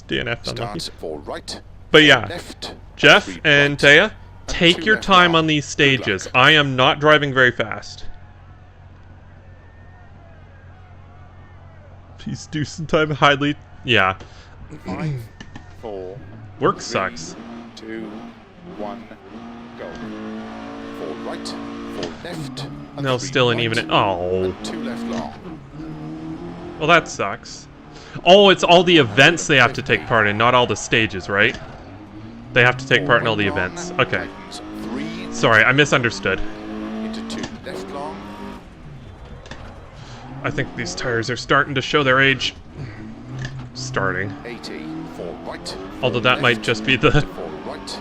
DNF'd Starts for right. But yeah, Left. Jeff 3 and right, Taya, and take 2 your left time long. on these stages. Good luck. I am not driving very fast. Please do some time highly. Yeah. 5, 4, Work 3, sucks. 2, 1, go. 4 right, 4 left. And No, 3 still an right, even. Oh. and 2 left long. Well, that sucks. Oh, it's all the events they have to take part in, not all the stages, right? They have to take 4 part in all right the long, events. Okay. tightens 3 Sorry, I misunderstood. into 2 left long. I think these tires are starting to show their age. Starting. 80, 4 right. Although that might just be the 4 right.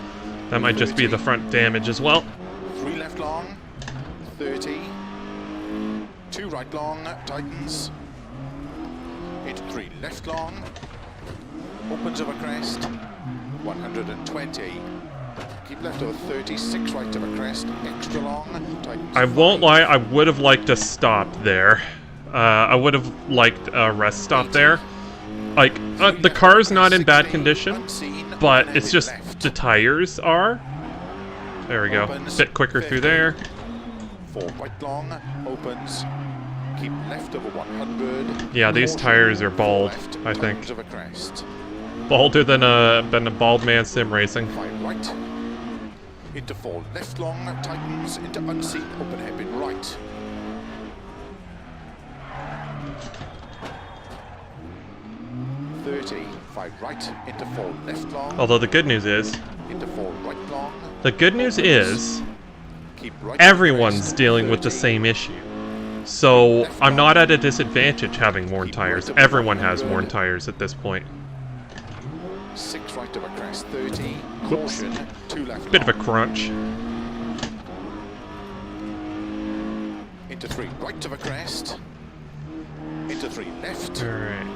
that might just be the front damage as well. 3 left long. 30. 2 right long, tightens. Into 3 left long. Opens over crest. 120. Keep left over 30. 6 right over crest. Extra long. Tightens. I won't lie, I would have liked to stop there. I would have liked a rest stop there. Like, the car's not in bad condition, but it's just the tires are. There we go. Bit quicker through there. 4 right long. Opens. Keep left over 100. Yeah, these tires are bald, Left, I think. tightens over crest. Balder than a bald man sim racing. 5 right. Into 4 left long. Tightens into unseen. Open hairpin right. Five right into 4 left long. Although the good news is, Into 4 right long. Keep right everyone's crest, dealing with the 30. same issue. So I'm not at a disadvantage having worn tires. Everyone has worn tires at this point. 6 right over crest, 30. Whoops. Caution, 2 left Bit of a long. crunch. Into 3 right over crest. Into 3 left. Alright.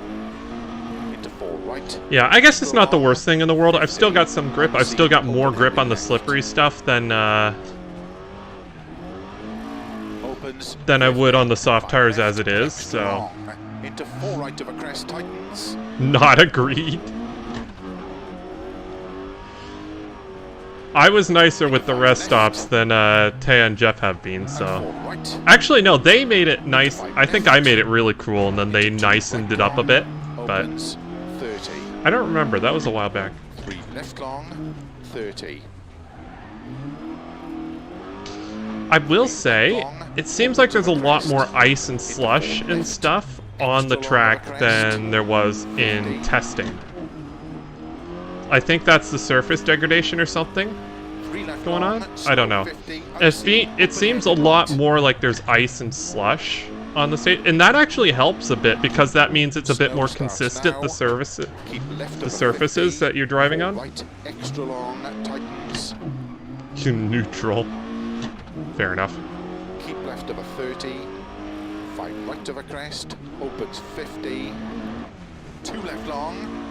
Into 4 right. Yeah, I guess it's not the worst thing in the world. I've still got some grip. I've still got more grip on the slippery stuff than I would on the soft tires as it is, so... Into 4 right over crest, tightens. Not agreed. I was nicer with the rest stops than Taya and Jeff have been, so... 4 right. Actually, no, they made it nice. I think I made it really cool, and then they nicened it up a bit, but... Opens, 30. I don't remember, that was a while back. 3 left long, 30. I will say, it seems like there's a lot more ice and slush and stuff on the track than there was in testing. I think that's the surface degradation or something going on? I don't know. It seems a lot more like there's ice and slush on the stage, and that actually helps a bit because that means it's a bit more consistent, the surfaces that you're driving on. Right, extra long, tightens. You neutral. Fair enough. Keep left over 30. 5 right over crest. Opens 50. 2 left long.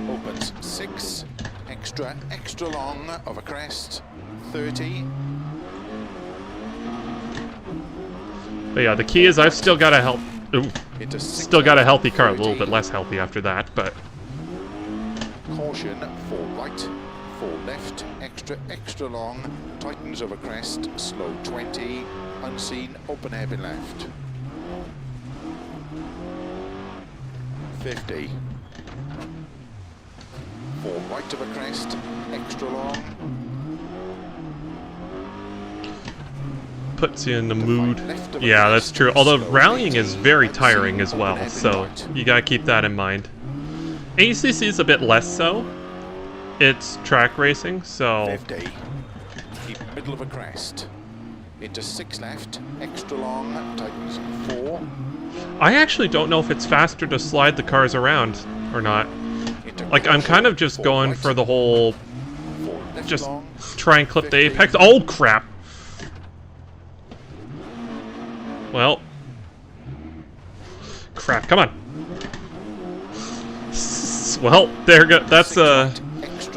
Opens 6. Extra long over crest. 30. But yeah, the key is I've still got to help Ooh. Into Still got a healthy car, a little 30. bit less healthy after that, but... Caution, 4 right, 4 left, extra long, tightens over crest, slow 20, unseen, open hairpin left. 50. 4 right of a crest, extra long. Puts you in the mood. Yeah, that's true. Although rallying is very tiring as well, so you gotta keep that in mind. ACC is a bit less so. It's track racing, so... 50. Keep middle of a crest. Into 6 left, extra long, tightens 4. I actually don't know if it's faster to slide the cars around or not. Like, I'm kind of just going for the whole... Just try and clip the apex. Oh, crap! Well... Crap, come on! Well, there go... That's, I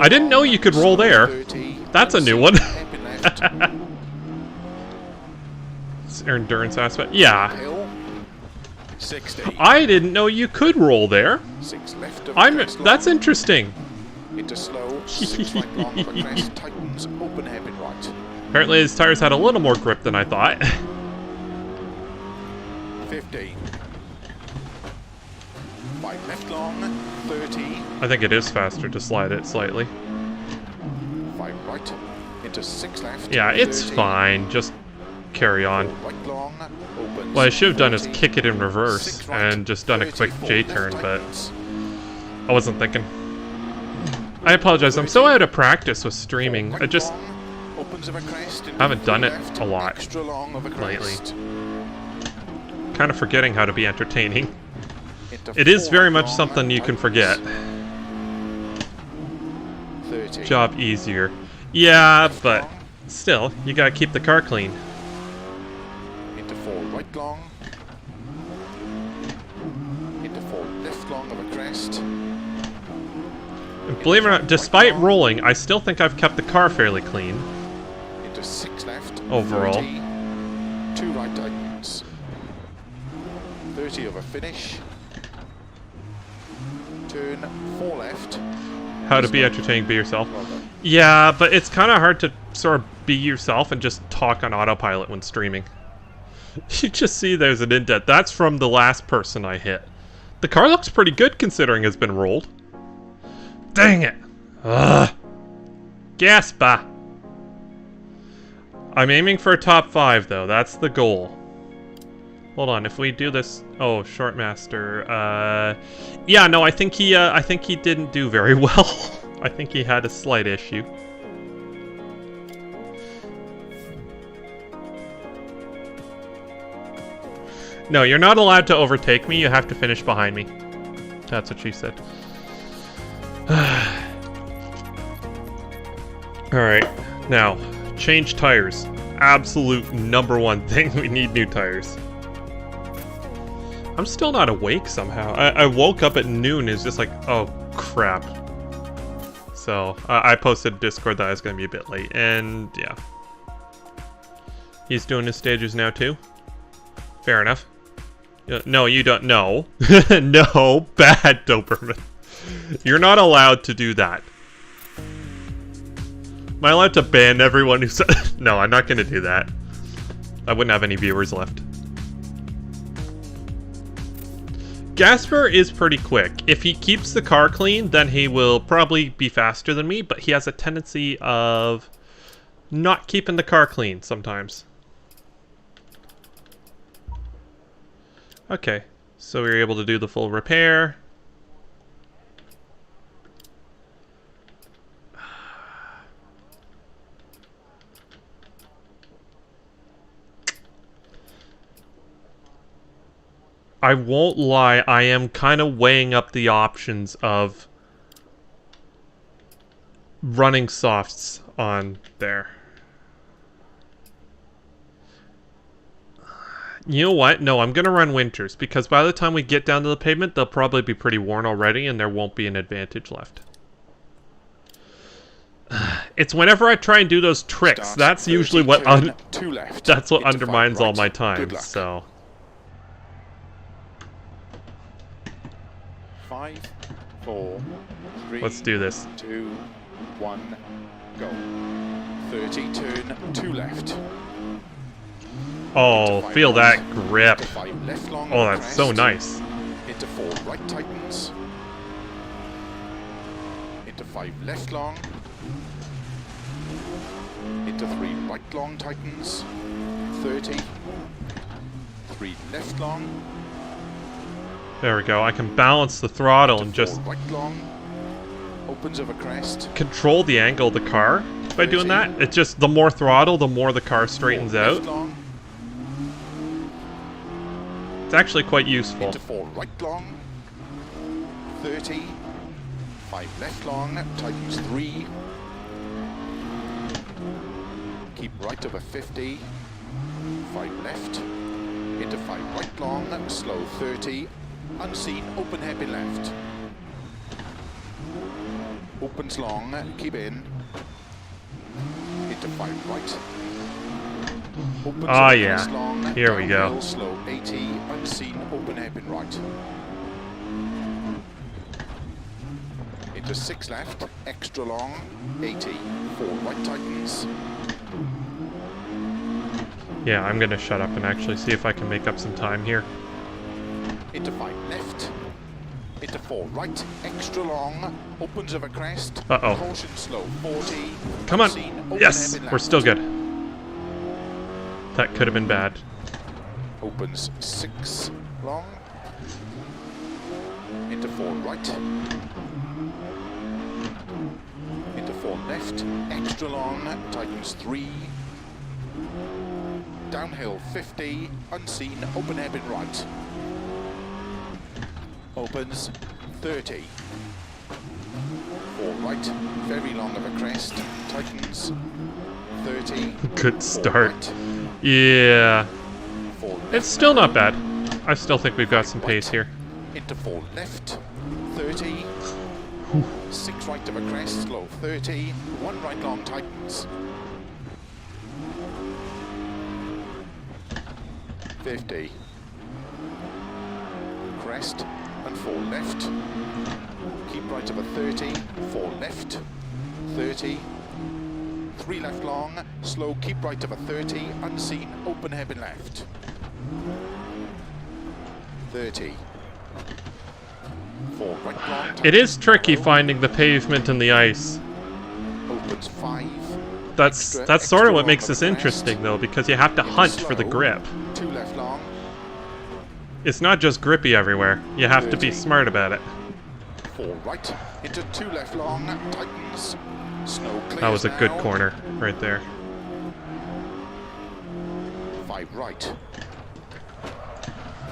didn't know you could roll there. That's a new one. It's endurance aspect. Yeah. 60. I didn't know you could roll there. 6 left of That's interesting. Into slow, 6 right long of a crest, tightens, open hairpin right. Apparently his tires had a little more grip than I thought. 50. 5 left long, 30. I think it is faster to slide it slightly. 5 right, into 6 left. Yeah, it's 30. fine. Just carry on. Right long, opens, What I should have done is 40. kick it in reverse 6 right, and just done a 30, quick 4 J-turn, left, but tightens. I wasn't thinking. I apologize. I'm so out of practice with streaming. I just haven't done it a lot lately. Kind of forgetting how to be entertaining. It is very much something you can forget. 30. Job easier. Yeah, but still, you gotta keep the car clean. Into 4 right long. Into 4 left long of a crest. And believe it or not, despite rolling, I still think I've kept the car fairly clean. Into 6 left. Overall. 30, 2 right tightens. 30 of a finish. Turn 4 left. How to be entertaining, be yourself. Well done. Yeah, but it's kind of hard to sort of be yourself and just talk on autopilot when streaming. You just see there's an indent. That's from the last person I hit. The car looks pretty good considering it's been rolled. Dang it! Ugh. Gaspa! I'm aiming for a top 5 though. That's the goal. Hold on, if we do this... Oh, Shortmaster. Yeah, no, I think he didn't do very well. I think he had a slight issue. No, you're not allowed to overtake me. You have to finish behind me. That's what she said. Alright, now, change tires. Absolute #1 thing. We need new tires. I'm still not awake somehow. I woke up at noon, it's just like, oh crap. So, I posted Discord that I was going to be a bit late, and yeah. He's doing his stages now too? Fair enough. No, you don't. No. No, bad Doberman. You're not allowed to do that. Am I allowed to ban everyone who said... No, I'm not going to do that. I wouldn't have any viewers left. Gasper is pretty quick. If he keeps the car clean, then he will probably be faster than me, but he has a tendency of not keeping the car clean sometimes. Okay, so we were able to do the full repair. I won't lie, I am kind of weighing up the options of running softs on there. You know what? No, I'm going to run winters, because by the time we get down to the pavement, they'll probably be pretty worn already, and there won't be an advantage left. It's whenever I try and do those tricks, that's usually what that's what undermines all my time, so... 5, 4, 3, Let's do this. 2, 1, go. 30, turn 2 left. Oh, feel that grip. 5 left long. Oh, that's so nice. Into 4 right tightens. Into 5 left long. Into 3 right long tightens. 30. 3 left long. There we go. I can balance the throttle and Into just 4 right long. Opens of a crest. control the angle of the car by doing that. It's just the more throttle, the more the car straightens 4 out. left long. It's actually quite useful. Into 4 right long. 30. 5 left long. Tightens 3. Keep right over 50. 5 left. Into 5 right long. Slow 30. Unseen. Open hairpin left. Opens long. Keep in. Into 5 right. Opens Ah, over yeah. crest long. Here we go. Downhill, slow 80. Unseen. Open hairpin right. Into 6 left. Extra long. 80. 4 right tightens. Yeah, I'm gonna shut up and actually see if I can make up some time here. Into 5 left. Into 4 right. Extra long. Opens of a crest. Uh-oh. Caution slow 40. Come on. Unseen, open Yes, hairpin we're left. still good. That could have been bad. Opens 6 long. Into 4 right. Into 4 left. Extra long. Tightens 3. Downhill 50. Unseen. Open hairpin right. Opens 30. 4 right. Very long of a crest. Tightens 30. Good 4 start. right, Yeah. 4 left. It's still not bad. I still think we've got some pace here. Into 4 left, 30. 6 right of a crest, slow 30. 1 right long tightens. 50. Crest and 4 left. Keep right of a 30. 4 left, 30. 3 left long, slow, keep right of a 30. Unseen, open hairpin left. 30. 4 right long. It is tricky finding the pavement and the ice. Opens 5. That's sort of what makes this interesting, though, because you have to hunt for the grip. 2 left long. It's not just grippy everywhere. You have to be 30. smart about it. 4 right into 2 left long. Tightens. Snow clears. That was a good now. corner right there. 5 right.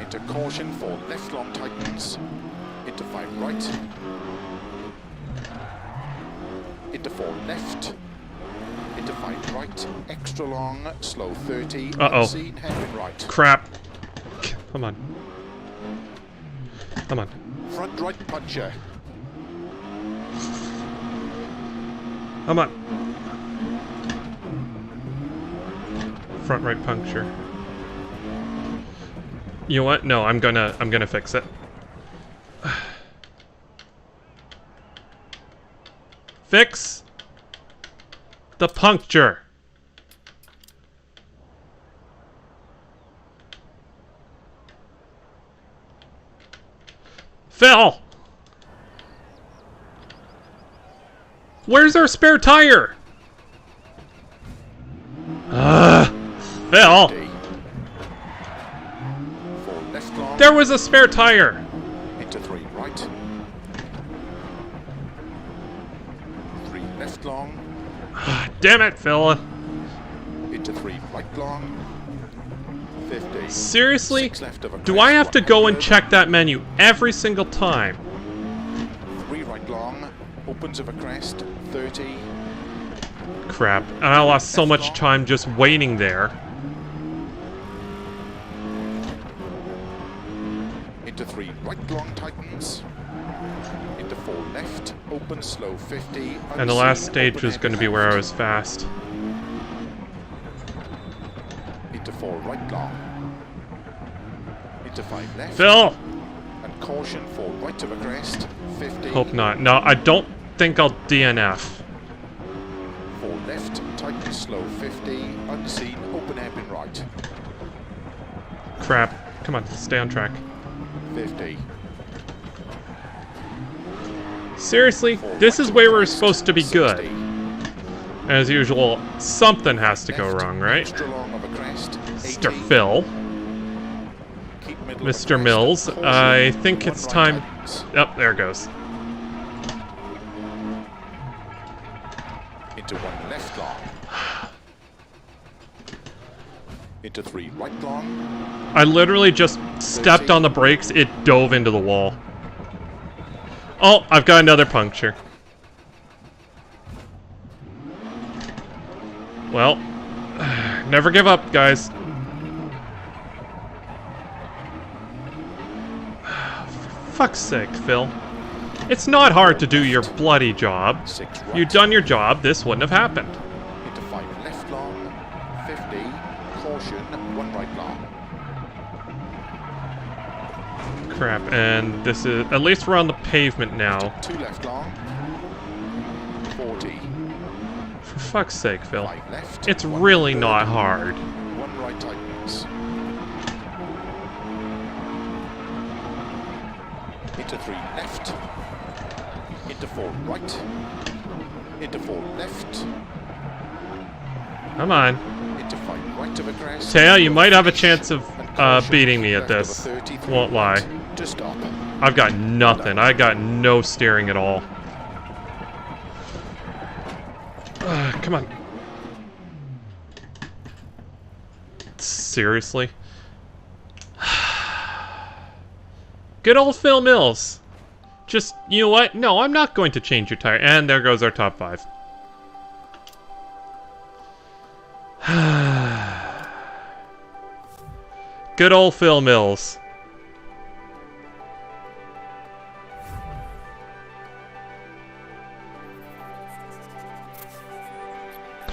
Into caution. 4 left long tightens. Into 5 right. Into 4 left. Into 5 right. Extra long. Slow 30. Uh-oh. Unseen, hairpin right. Crap. Come on. Come on. Front right puncher. Come on. Front right puncture. You know what? No, I'm gonna fix it. Fix the puncture. Phil! Where's our spare tire? Phil! 4 left long. There was a spare tire! Into 3 right. 3 left long. Damn it, Phil. Into 3 right long. 50. Seriously? 6 left of a Do crest, I have to go and 100. check that menu every single time? 3 right long. Opens of a crest. 30. Crap. And I lost so much time just waiting there. Into 3 right long tightens. Into 4 left. Open slow 50. And the last Unseen, stage open was going to be hairpin where I left. was fast. Into 4 right long. Into 5 left. Phil! And caution for right of a crest, 50. Hope not. No, I don't think I'll DNF. For left, tighten slow, 50. Unseen, open hairpin right, Crap. Come on, stay on track. 50. Seriously? This is where we're supposed to be good. As usual, something has to go wrong, right? Extra long of a crest, Mr. 80. Phil. Keep middle of a Mr. crest, Mills. caution, I think one it's right time... tightens. Oh, there it goes. Into one left long. Into three right long. I literally just stepped on the brakes, it dove into the wall. Oh, I've got another puncture. Well, never give up, guys. For fuck's sake, Phil. It's not hard to do your bloody job. 6 right. You've done your job, this wouldn't have happened. Into 5 left long. 50. Caution, 1 right long. Crap, and this is... At least we're on the pavement now. 2 left long. 40. For fuck's sake, Phil. 5 left. It's 1 really third, not hard. 1 right tightens. Into 3 left. Into 4 right. Into 4 left. Come on. Into 5 right of a crest. Taya, you might have a chance of And caution, beating me keep at left this. of a 33 Won't lie. right to stop. I've got nothing. I got no steering at all. Come on. Seriously? Good old Phil Mills. Just, you know what? No, I'm not going to change your tire. And there goes our top 5. Good old Phil Mills.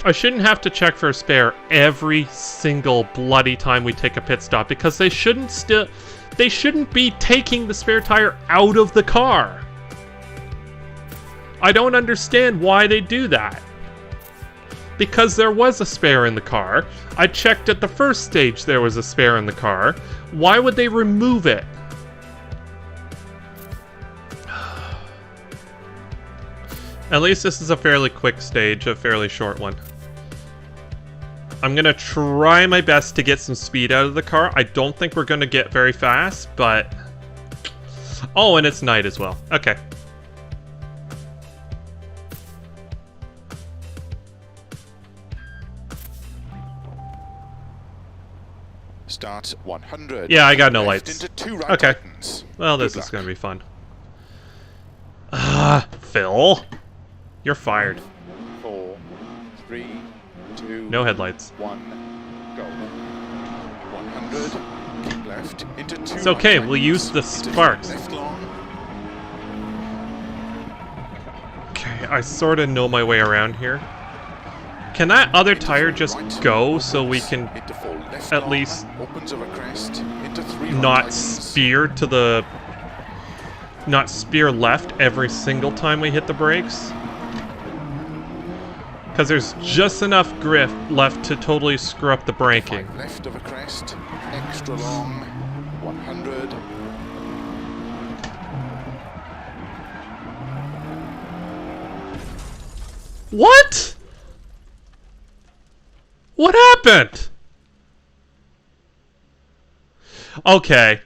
I shouldn't have to check for a spare every single bloody time we take a pit stop because they shouldn't be taking the spare tire out of the car. I don't understand why they do that. Because there was a spare in the car. I checked at the first stage there was a spare in the car. Why would they remove it? At least this is a fairly quick stage, a fairly short one. I'm gonna try my best to get some speed out of the car. I don't think we're gonna get very fast, but... Oh, and it's night as well. Okay. Starts 100. Yeah, I got no Left lights. Into 2 right Okay. tightens. Well, this Good is luck. gonna be fun. Ah, Phil. You're fired. 4, 3, 2, No headlights. 1, go. 100. Keep left. Into 2 It's okay, right we'll use the tightens. Into sparks. Left long. Okay, I sort of know my way around here. Can that other tire just go so we can Into 4 left at long. least Opens of a crest. Into 3 right not tightens. spear to the... Not spear left every single time we hit the brakes? Because there's just enough grip left to totally screw up the braking. 5 left of a crest. Extra long. 100. What? What happened? Okay.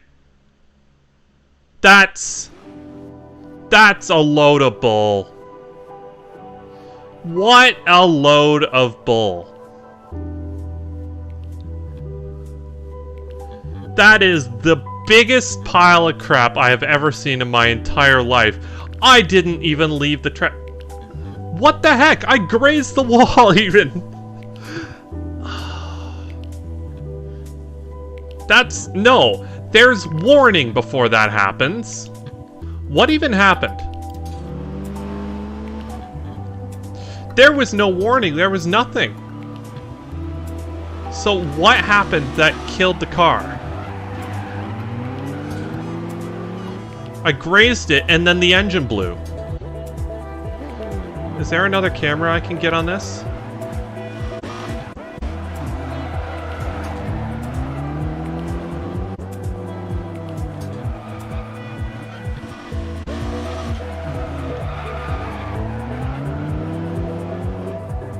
That's a load of bull. What a load of bull. That is the biggest pile of crap I have ever seen in my entire life. I didn't even leave the track. What the heck? I grazed the wall even. That's... No. There's warning before that happens. What even happened? There was no warning. There was nothing. So what happened that killed the car? I grazed it, and then the engine blew. Is there another camera I can get on this?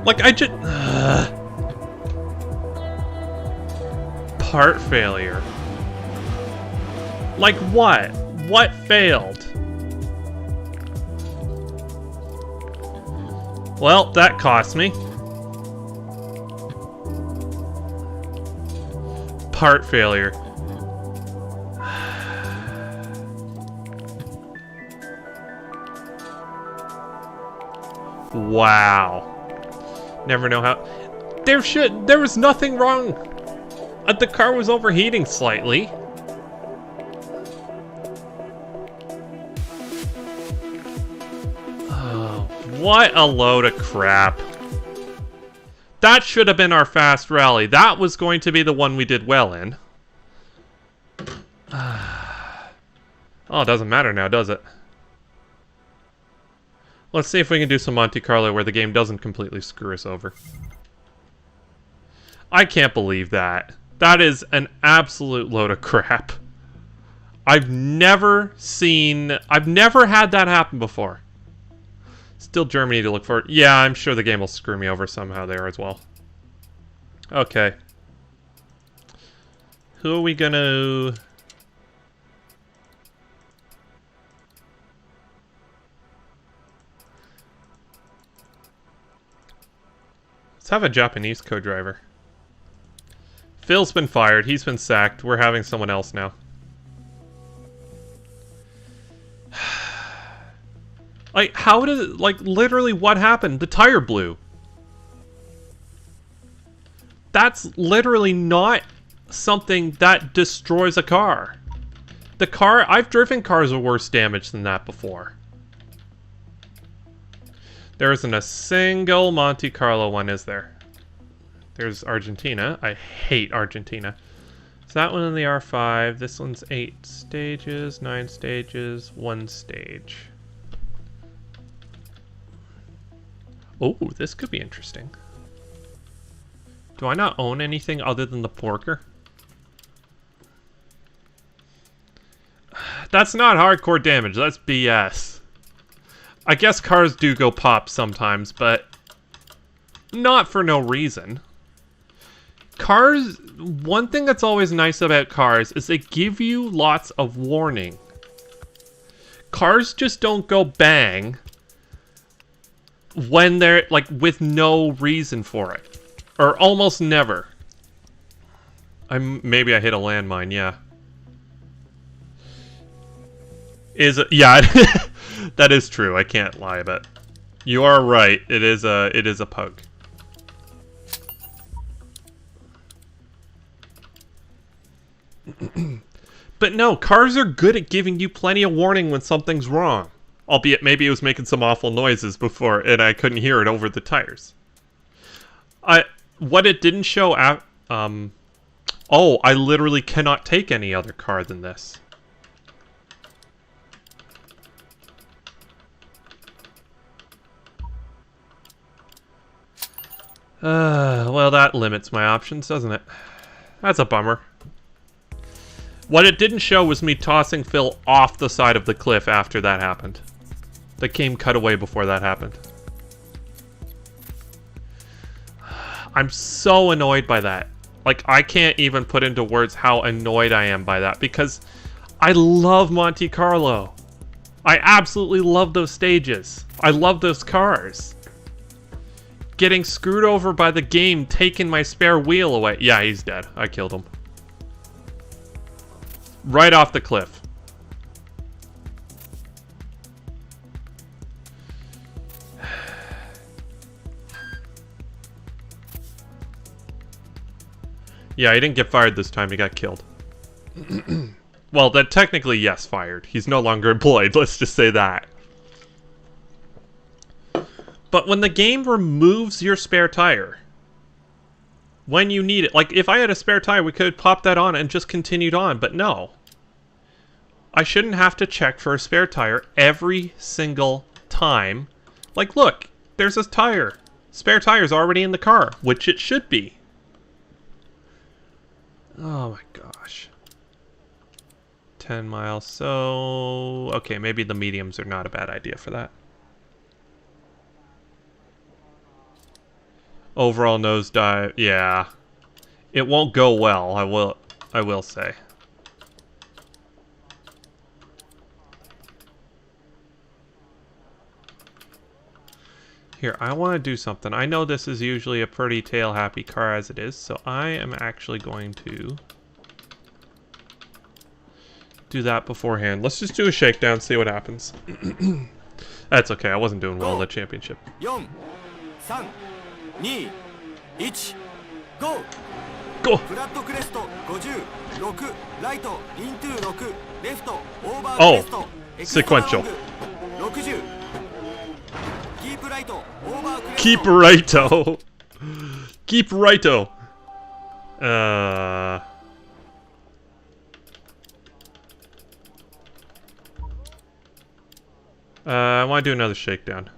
Like, I just... Part failure. Like what? What failed? Well, that cost me. Part failure. Wow. Never know how... There was nothing wrong. The car was overheating slightly. Oh, what a load of crap. That should have been our fast rally. That was going to be the one we did well in. Oh, it doesn't matter now, does it? Let's see if we can do some Monte Carlo where the game doesn't completely screw us over. I can't believe that. That is an absolute load of crap. I've never had that happen before. Still Germany to look for. Yeah, I'm sure the game will screw me over somehow there as well. Okay. Who are we gonna... Let's have a Japanese co-driver. Phil's been fired. He's been sacked. We're having someone else now. Like, how did... Like, literally what happened? The tire blew. That's literally not something that destroys a car. The car... I've driven cars with worse damage than that before. There isn't a single Monte Carlo one, is there? There's Argentina. I hate Argentina. So that one in the R5. This one's 8 stages, 9 stages, 1 stage. Oh, this could be interesting. Do I not own anything other than the Porker? That's not hardcore damage. That's BS. I guess cars do go pop sometimes, but not for no reason. Cars, one thing that's always nice about cars is they give you lots of warning. Cars just don't go bang when they're, like, with no reason for it. Or almost never. Maybe I hit a landmine, yeah. Yeah, that is true. I can't lie, but you are right. It is a pug. But no, cars are good at giving you plenty of warning when something's wrong. Albeit maybe it was making some awful noises before and I couldn't hear it over the tires. What it didn't show oh, I literally cannot take any other car than this. Well, that limits my options, doesn't it? That's a bummer. What it didn't show was me tossing Phil off the side of the cliff after that happened. The game cut away before that happened. I'm so annoyed by that. Like, I can't even put into words how annoyed I am by that, because I love Monte Carlo. I absolutely love those stages. I love those cars. Getting screwed over by the game taking my spare wheel away. Yeah, he's dead. I killed him. Right off the cliff. Yeah, he didn't get fired this time. He got killed. Well, that technically, yes, fired. He's no longer employed. Let's just say that. But when the game removes your spare tire, when you need it, like if I had a spare tire, we could have popped that on and just continued on, but no. I shouldn't have to check for a spare tire every single time. Like, look, there's a tire. Spare tire's already in the car, which it should be. Oh my gosh. 10 miles, so... Okay, maybe the mediums are not a bad idea for that. Overall nosedive, yeah. It won't go well, I will say. Here, I want to do something. I know this is usually a pretty tail-happy car as it is, so I am actually going to do that beforehand. Let's just do a shakedown, see what happens. That's okay, I wasn't doing well in the championship. 4, 3, 2, 1, go! Go! フラットクレスト50、6、ライト、イントゥー6、レフト、オーバーク Oh, レスト、エクストラロン sequential. グ60、キープライト、オーバークレスト、 Keep righto. Keep righto. I want to do another shakedown.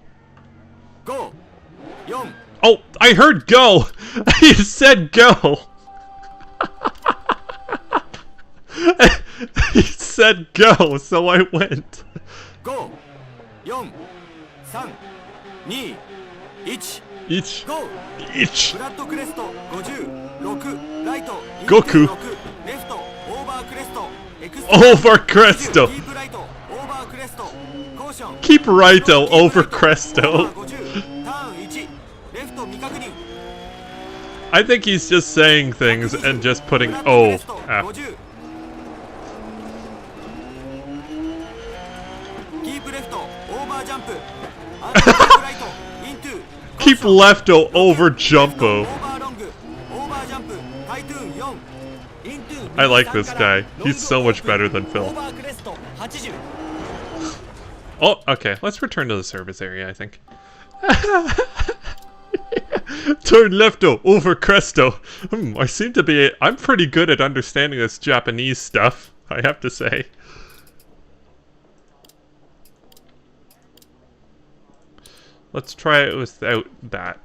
5、4、 Oh, I heard go! You said go! He said go, so I went. 5、4、3、2、1、 Each. go! Each. フラットクレスト50、6、ライト、イン Goku 6、レフト、オーバークレスト、エクストラ Over Cresto. キープライト、オーバークレスト、コーション、 Keep righto over Cresto. 50、ターン1、レフト未確認、 I think he's just saying things and just putting O after. 50、キープレフト、オーバージャンプ、アンドキープライト、イントゥ、 Keep lefto over jumpo. オーバーロング、オーバージャンプ、タイトゥーン4、イントゥ、 I like this guy. He's so much better than オ Phil. ーバークレスト80、 Oh, okay. Let's return to the service area, I think. Turn lefto over Cresto. I seem to be... I'm pretty good at understanding this Japanese stuff, I have to say. Let's try it without that.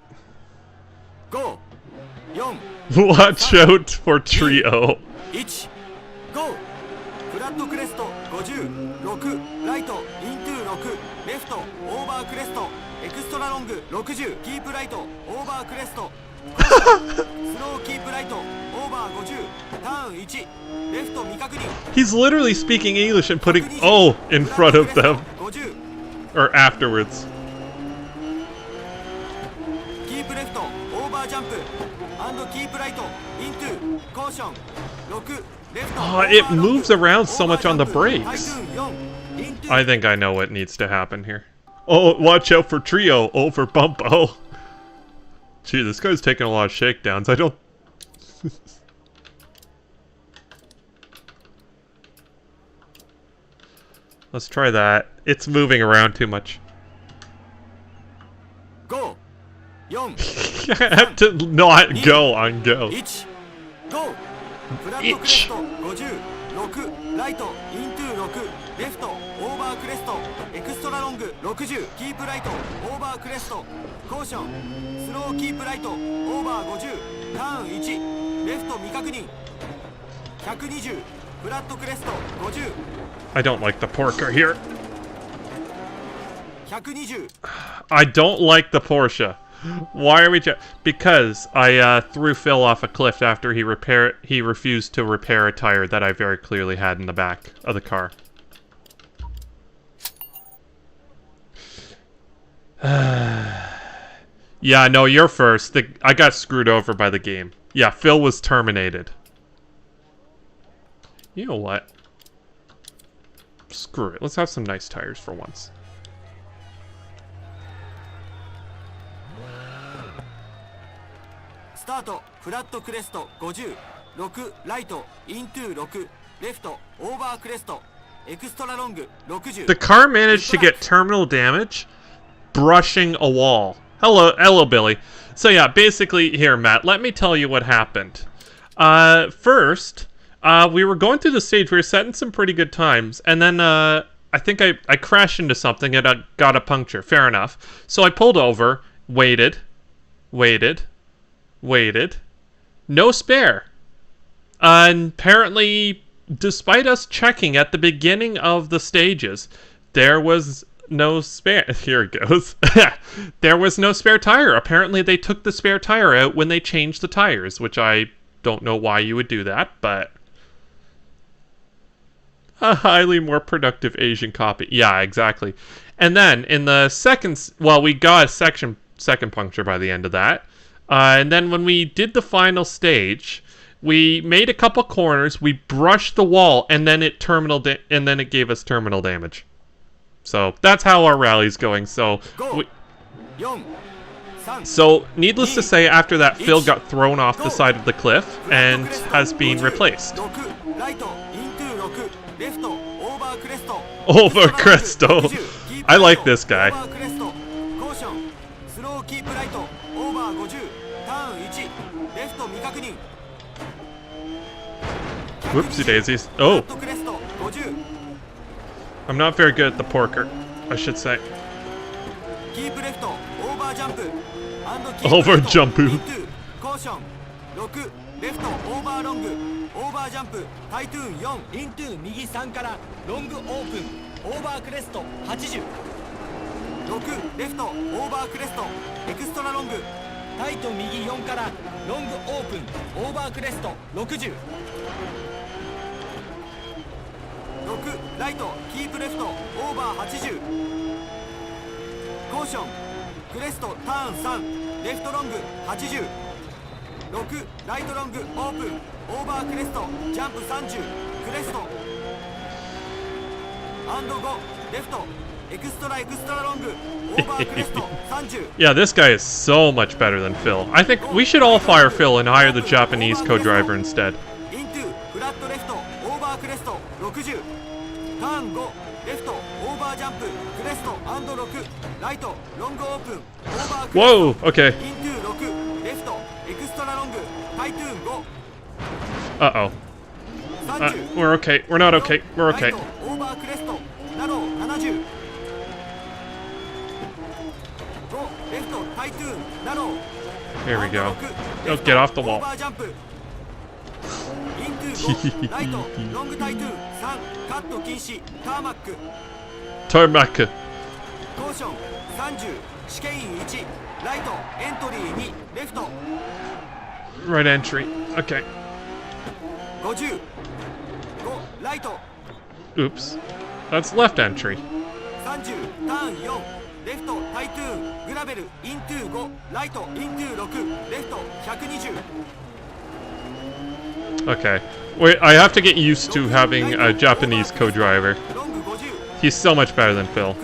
5、4、 Watch out for trio. 1、GO! フラットクレスト50、6、ライト、イントゥー6、レフト、オーバークレスト、エクストラロング60、キープライト、オーバークレスト、スローキープライト、オーバー50、ターン1、レフト未確認、 He's literally speaking English and putting O in front of them. 50、 Or afterwards. キープレフト、オーバージャンプ、アンドキープライト、イントゥー、コーション、6、レフト、 Oh, it moves around so much on the brakes. I think I know what needs to happen here. Oh, watch out for trio over Bumpo. Gee, this guy's taking a lot of shakedowns. I don't... Let's try that. It's moving around too much. Go! 4、 I have to not go on go. 1、GO! フラットクレスト50、6、ライト、イントゥー6、レフト、オーバークレスト、エクストラロング60、キープライト、オーバークレスト、コーション、スローキープライト、オーバー50、ターン1、レフト未確認、120、フラットクレスト50、 I don't like the porker here. 120、 I don't like the Porsche. Why are we... Because I threw Phil off a cliff after he refused to repair a tire that I very clearly had in the back of the car. Yeah, no, you're first. I got screwed over by the game. Yeah, Phil was terminated. You know what? Screw it. Let's have some nice tires for once. Start フラットクレスト50、6、ライト、イントゥー6、レフト、オーバークレスト、エクストラロング60。 The car managed to get terminal damage brushing a wall. Hello, Billy. So yeah, basically, here, Matt, let me tell you what happened. First, We were going through the stage. We were setting some pretty good times, and then I think I crashed into something and I got a puncture. Fair enough. So I pulled over, waited. No spare. And apparently, despite us checking at the beginning of the stages, there was no spare. Here it goes. There was no spare tire. Apparently, they took the spare tire out when they changed the tires, which I don't know why you would do that, but a highly more productive Asian copy. Yeah, exactly. And then in the second, well, we got a second puncture by the end of that. And then when we did the final stage, we made a couple corners, we brushed the wall, and then it gave us terminal damage. So that's how our rally's going. So needless to say, after that, Phil got thrown off the side of the cliff and has been replaced. Over Cresto. I like this guy. Whoopsie daisies. Oh. I'm not very good at the porker, I should say. Over jumpu. Yeah, this guy is so much better than Phil. I think we should all fire Phil and hire the Japanese co-driver instead. Whoa, okay. Uh-oh. We're okay. We're not okay. We're okay. Here we go. Oh, get off the wall. Tarmac. Right entry. Okay. Oops. That's left entry. Okay. Wait, I have to get used to having a Japanese co-driver. He's so much better than Phil.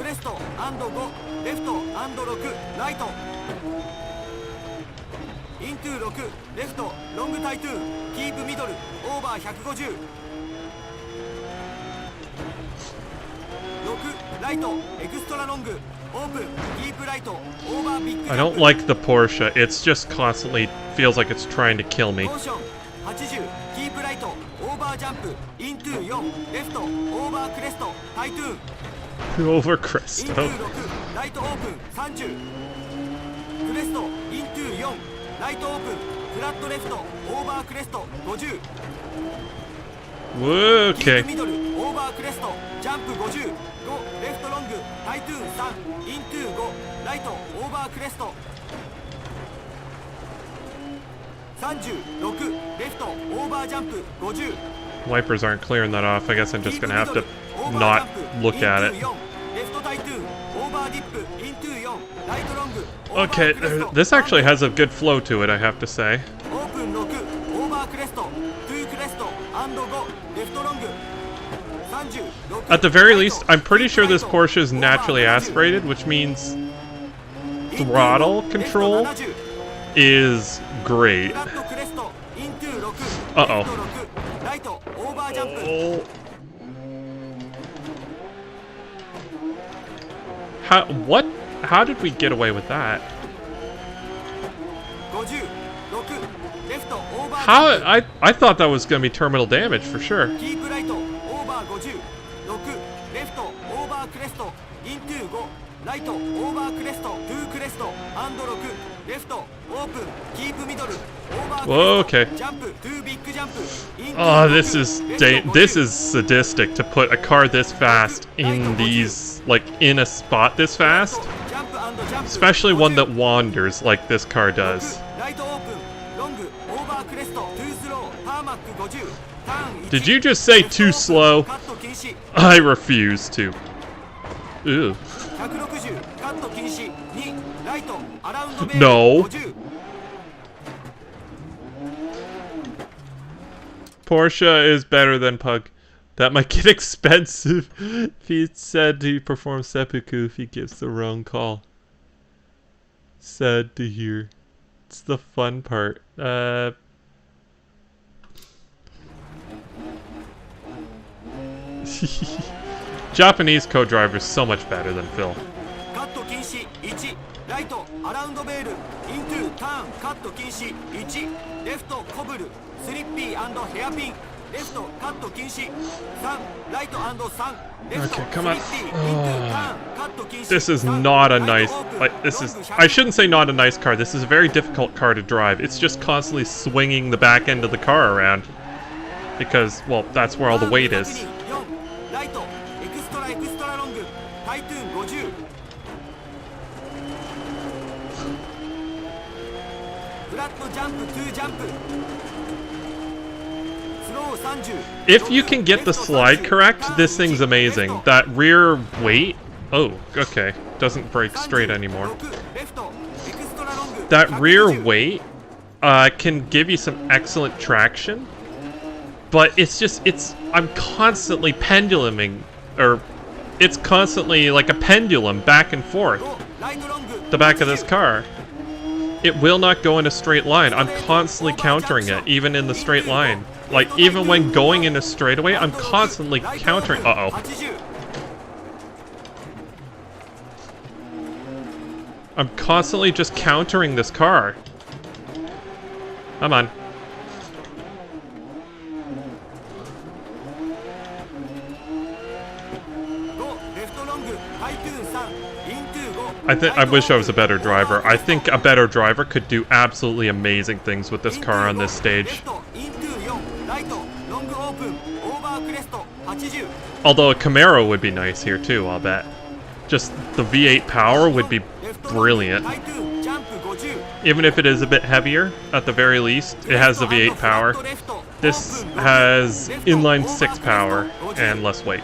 I don't like the Porsche. It's just constantly feels like it's trying to kill me. Over Cresto. Okay. Wipers aren't clearing that off. I guess I'm just gonna have to not look at it. Okay, this actually has a good flow to it, I have to say. At the very least, I'm pretty sure this Porsche is naturally aspirated, which means throttle control is great. Uh-oh. Oh. How did we get away with that? レフトオーバー How I thought that was gonna be terminal damage for sure. キープライトオーバー50 6レフトオーバークレストイントゥー5ライトオーバークレストトゥークレストアンド6レフトオープンキープミドルオーバークレ Whoa, スト okay. ジャンプトゥービッグジャンプイントゥ Oh, ー this is sadistic to put a car this fast in these, like, in a spot this fast. ジャンプアンドジャンプ Especially one that wanders like this car does. ライトオープンロングオーバークレストトゥースローターマック50ターン Did you just say too slow? カット禁止 I refuse to. Ew. 160カット禁止2ライトアラウンドベール No. 50 Porsche is better than Pug. That might get expensive. He said he performs seppuku if he gives the wrong call. Sad to hear. It's the fun part. Japanese co-driver is so much better than Phil. カット禁止1ライトアラウンドベールイントゥーターンカット禁止1レフトコブルスリッピー&ヘアピンレフトカット禁止3ライト3レフト Okay, come on. スリッピーイントゥーターンカット禁止 This is 3 not a ライ nice, トオープン like, this is, ロング I 100 shouldn't say not a nice car. This is a very difficult car to drive. It's just constantly swinging the back end of the car around. Because, well, that's where all the weight is. 4ライトエクストラロングタイトゥーン50フラットジャンプ2ジャンプスロー30 If you can get the slide correct, this thing's amazing. That rear weight, oh, okay, doesn't break straight anymore. 6レフトエクストラロング That rear 120 weight can give you some excellent traction, but it's just, I'm constantly penduluming, or it's constantly like a pendulum back and forth, 5ライトロング the back of this car. It will not go in a straight line. I'm constantly countering it, even in the straight line. Like, even when going in a straightaway, I'm constantly countering. Uh-oh. 80 I'm constantly just countering this car. Come on. 5レフトロングタイトゥーン3イントゥー5 I wish I was a better driver. I think a better driver could do absolutely amazing things with this car on this レ stage. フトイントゥー4ライトロングオープンオーバークレスト80 Although a Camaro would be nice here too, I'll bet. Just the V8 power would be レフト brilliant. タイトゥーンジャンプ50 Even if it is a bit heavier, at the very least, it has the V8 power. This has inline 6 power and less weight.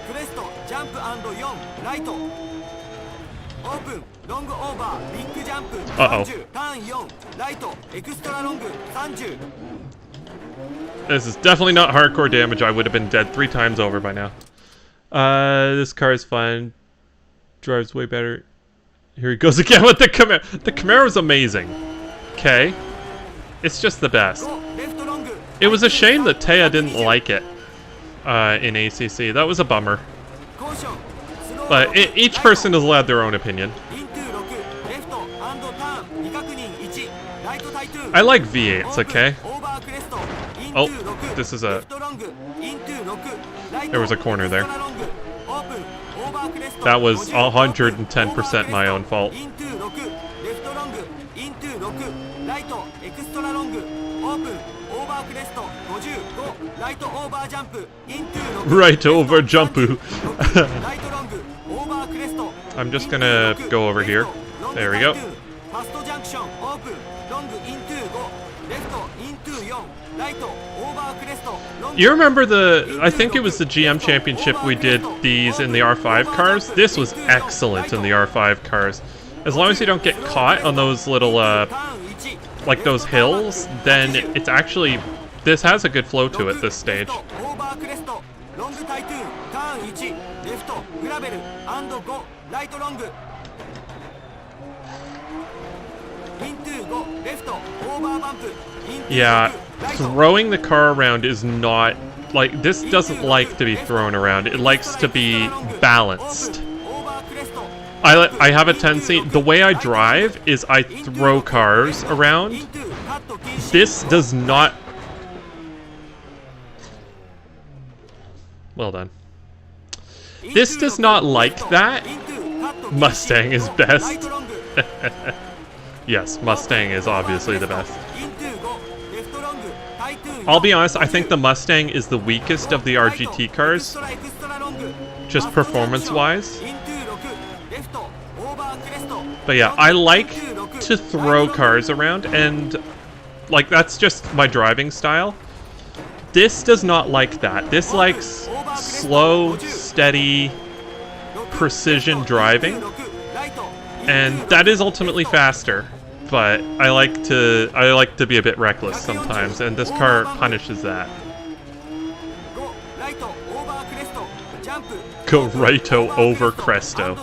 クレストジャンプ4ライトオープンロングオーバービッグジャンプ Uh-oh. ターン4ライトエクストラロング30 This is definitely not hardcore damage. I would have been dead 3 times over by now. This car is fun. Drives way better. Here he goes again with the Camaro. The Camaro's amazing. Okay. It's just the best. 5レフトロング It was a shame that Taya didn't like it in ACC. That was a bummer. コーションスロー But each person is allowed their own opinion. イントゥー6レフトアンドターン未確認1ライトタイトゥーン I like V8s, okay? オーバークレストイント Oh, ゥー6 this is a... レフトロングイントゥー6ライト There was a corner there. エクストラロングオープンオーバークレスト That was 50 110% my own fault. イントゥー6レフトロングイントゥー6ライトエクストラロングオープンオーバークレスト55ライトオーバージャンプイントゥー6 Right over jumpu. ライトロングオーバークレスト I'm just gonna go over here. There we go. ファストジャンクションオープンロングイントゥー5レフトイントゥー4ライトオーバークレストロング You remember I think it was the GM Championship we did these in the R5 cars? This was excellent in the R5 cars. As long as you don't get caught on those little, like those hills, then it's actually, this has a good flow to it, this stage. オーバークレストロングタイトゥーンターン1レフトグラベルアンド5ライトロングイントゥー5レフトオーバーバンプイントゥー Yeah, 6ライト throwing the car around is not, like, this doesn't like to be thrown around. It likes to be balanced. オーバークレスト I have a tendency, the way I drive is I throw cars around. This does not... Well done. This does not like that. Mustang is best. Yes, Mustang is obviously the best. I'll be honest, I think the Mustang is the weakest of the RGT cars. Just performance-wise. But yeah, I like to throw cars around, and like that's just my driving style. This does not like that. This likes slow, steady, precision driving, and that is ultimately faster. But I like to be a bit reckless sometimes, and this car punishes that. Go righto over Cresto.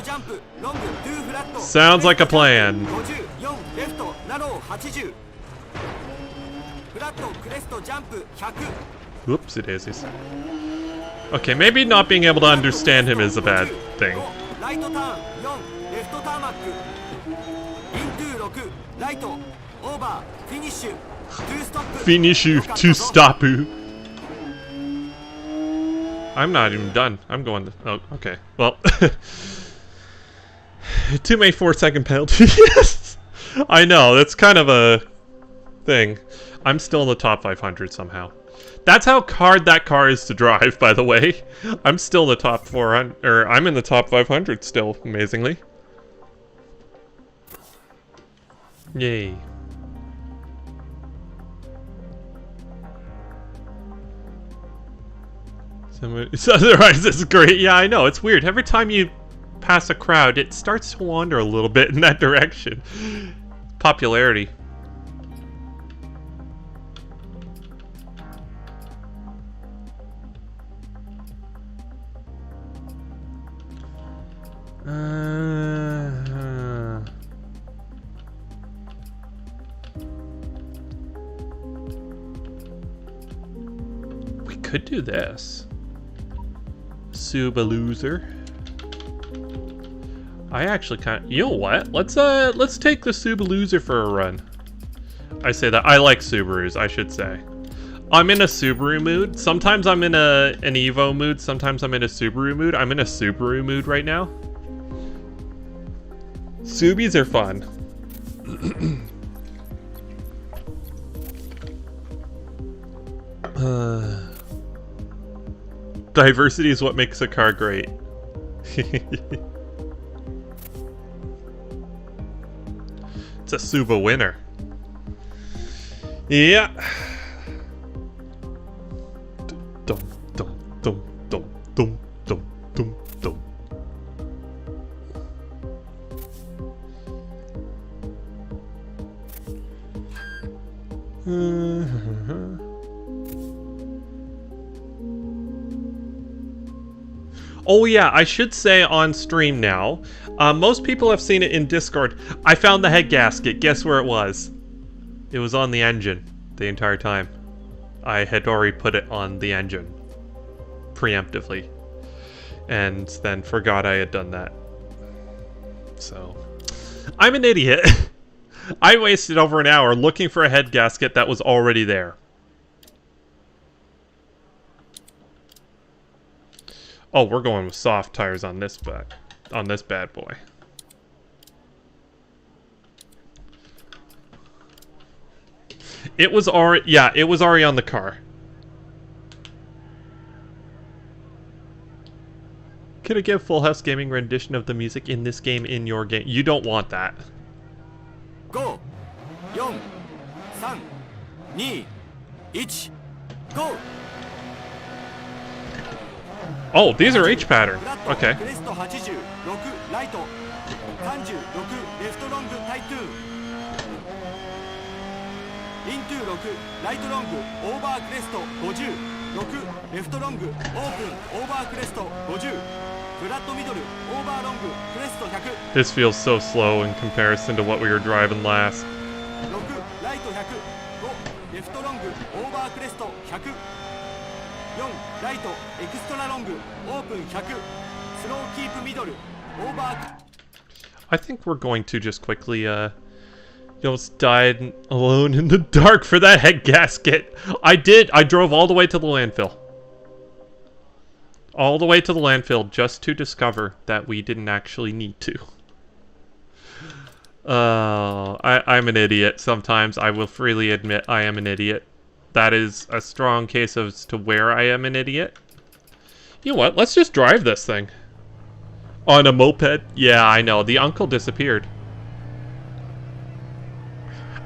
Sounds like a plan. Whoopsie daisies. Okay, maybe not being able to understand him is a bad thing. Finish you to stop you. I'm not even done. I'm going to... Oh, okay. Well... Too many 4-second penalties. Yes! I know, that's kind of a... thing. I'm still in the top 500 somehow. That's how hard that car is to drive, by the way. I'm still in the top 400... or I'm in the top 500 still, amazingly. Yay. Otherwise, this is great. Yeah, I know. It's weird. Every time you pass a crowd, it starts to wander a little bit in that direction. Popularity. We could do this. Suba-loser. I actually kind of... You know what? Let's take the Suba-loser for a run. I say that. I like Subarus, I should say. I'm in a Subaru mood. Sometimes I'm in an Evo mood. Sometimes I'm in a Subaru mood. I'm in a Subaru mood right now. Subies are fun. Diversity is what makes a car great. It's a Suba winner. Yeah. Dum dum dum dum dum dum dum dum. Oh yeah, I should say on stream now. Most people have seen it in Discord. I found the head gasket. Guess where it was? It was on the engine the entire time. I had already put it on the engine preemptively, and then forgot I had done that. So, I'm an idiot. I wasted over an hour looking for a head gasket that was already there. Oh, we're going with soft tires on this bad boy. It was already, yeah, it was already on the car. Could it give Full House Gaming rendition of the music in this game in your game? You don't want that. 5 4 3 2 1 go. Oh, these are H pattern. Okay. This feels so slow in comparison to what we were driving last. 4ライトエクストラロングオープン100スローキープミドルオーバー I think we're going to just quickly, you almost died alone in the dark for that head gasket. I drove all the way to the landfill. All the way to the landfill just to discover that we didn't actually need to. I'm an idiot sometimes. I will freely admit I am an idiot. That is a strong case as to where I am an idiot. You know what? Let's just drive this thing. On a moped? Yeah, I know. The uncle disappeared.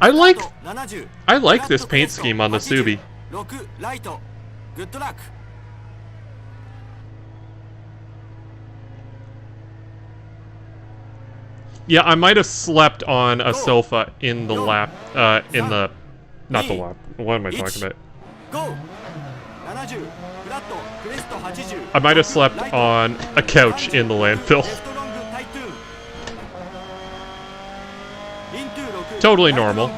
I like this paint scheme on the Subi. Yeah, I might have slept on a sofa in the lap, not the lap. What am I talking about? I might have slept on a couch in the landfill. Totally normal.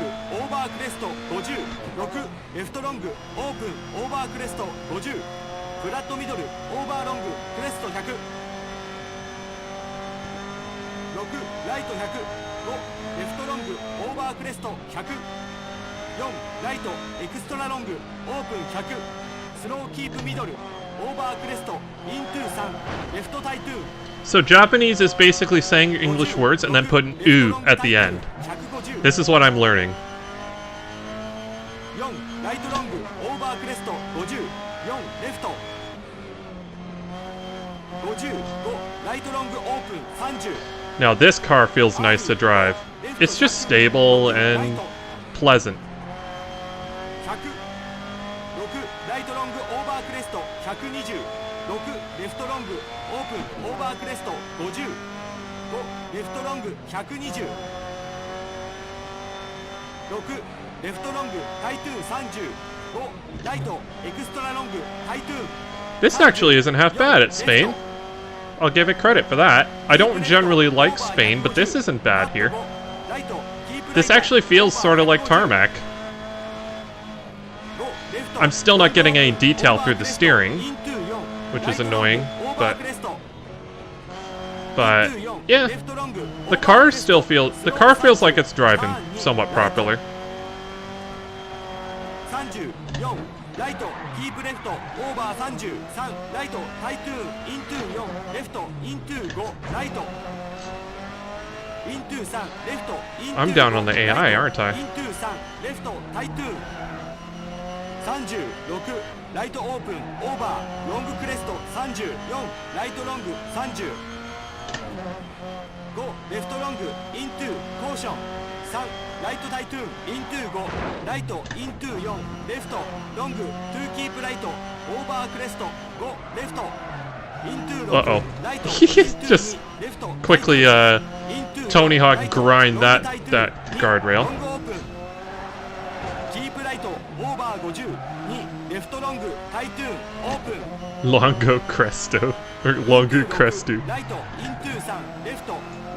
So Japanese is basically saying English words and then putting "u" at the end. This is what I'm learning. Now this car feels nice to drive. It's just stable and pleasant. This actually isn't half bad at Spain. I'll give it credit for that. I don't generally like Spain, but this isn't bad here. This actually feels sort of like tarmac. I'm still not getting any detail through the steering, which is annoying, but yeah, the car feels like it's driving somewhat properly. I'm down on the AI, aren't I? Uh-oh. Just quickly, Tony Hawk grind that guardrail. Longo Cresto. Or Longo Cresto.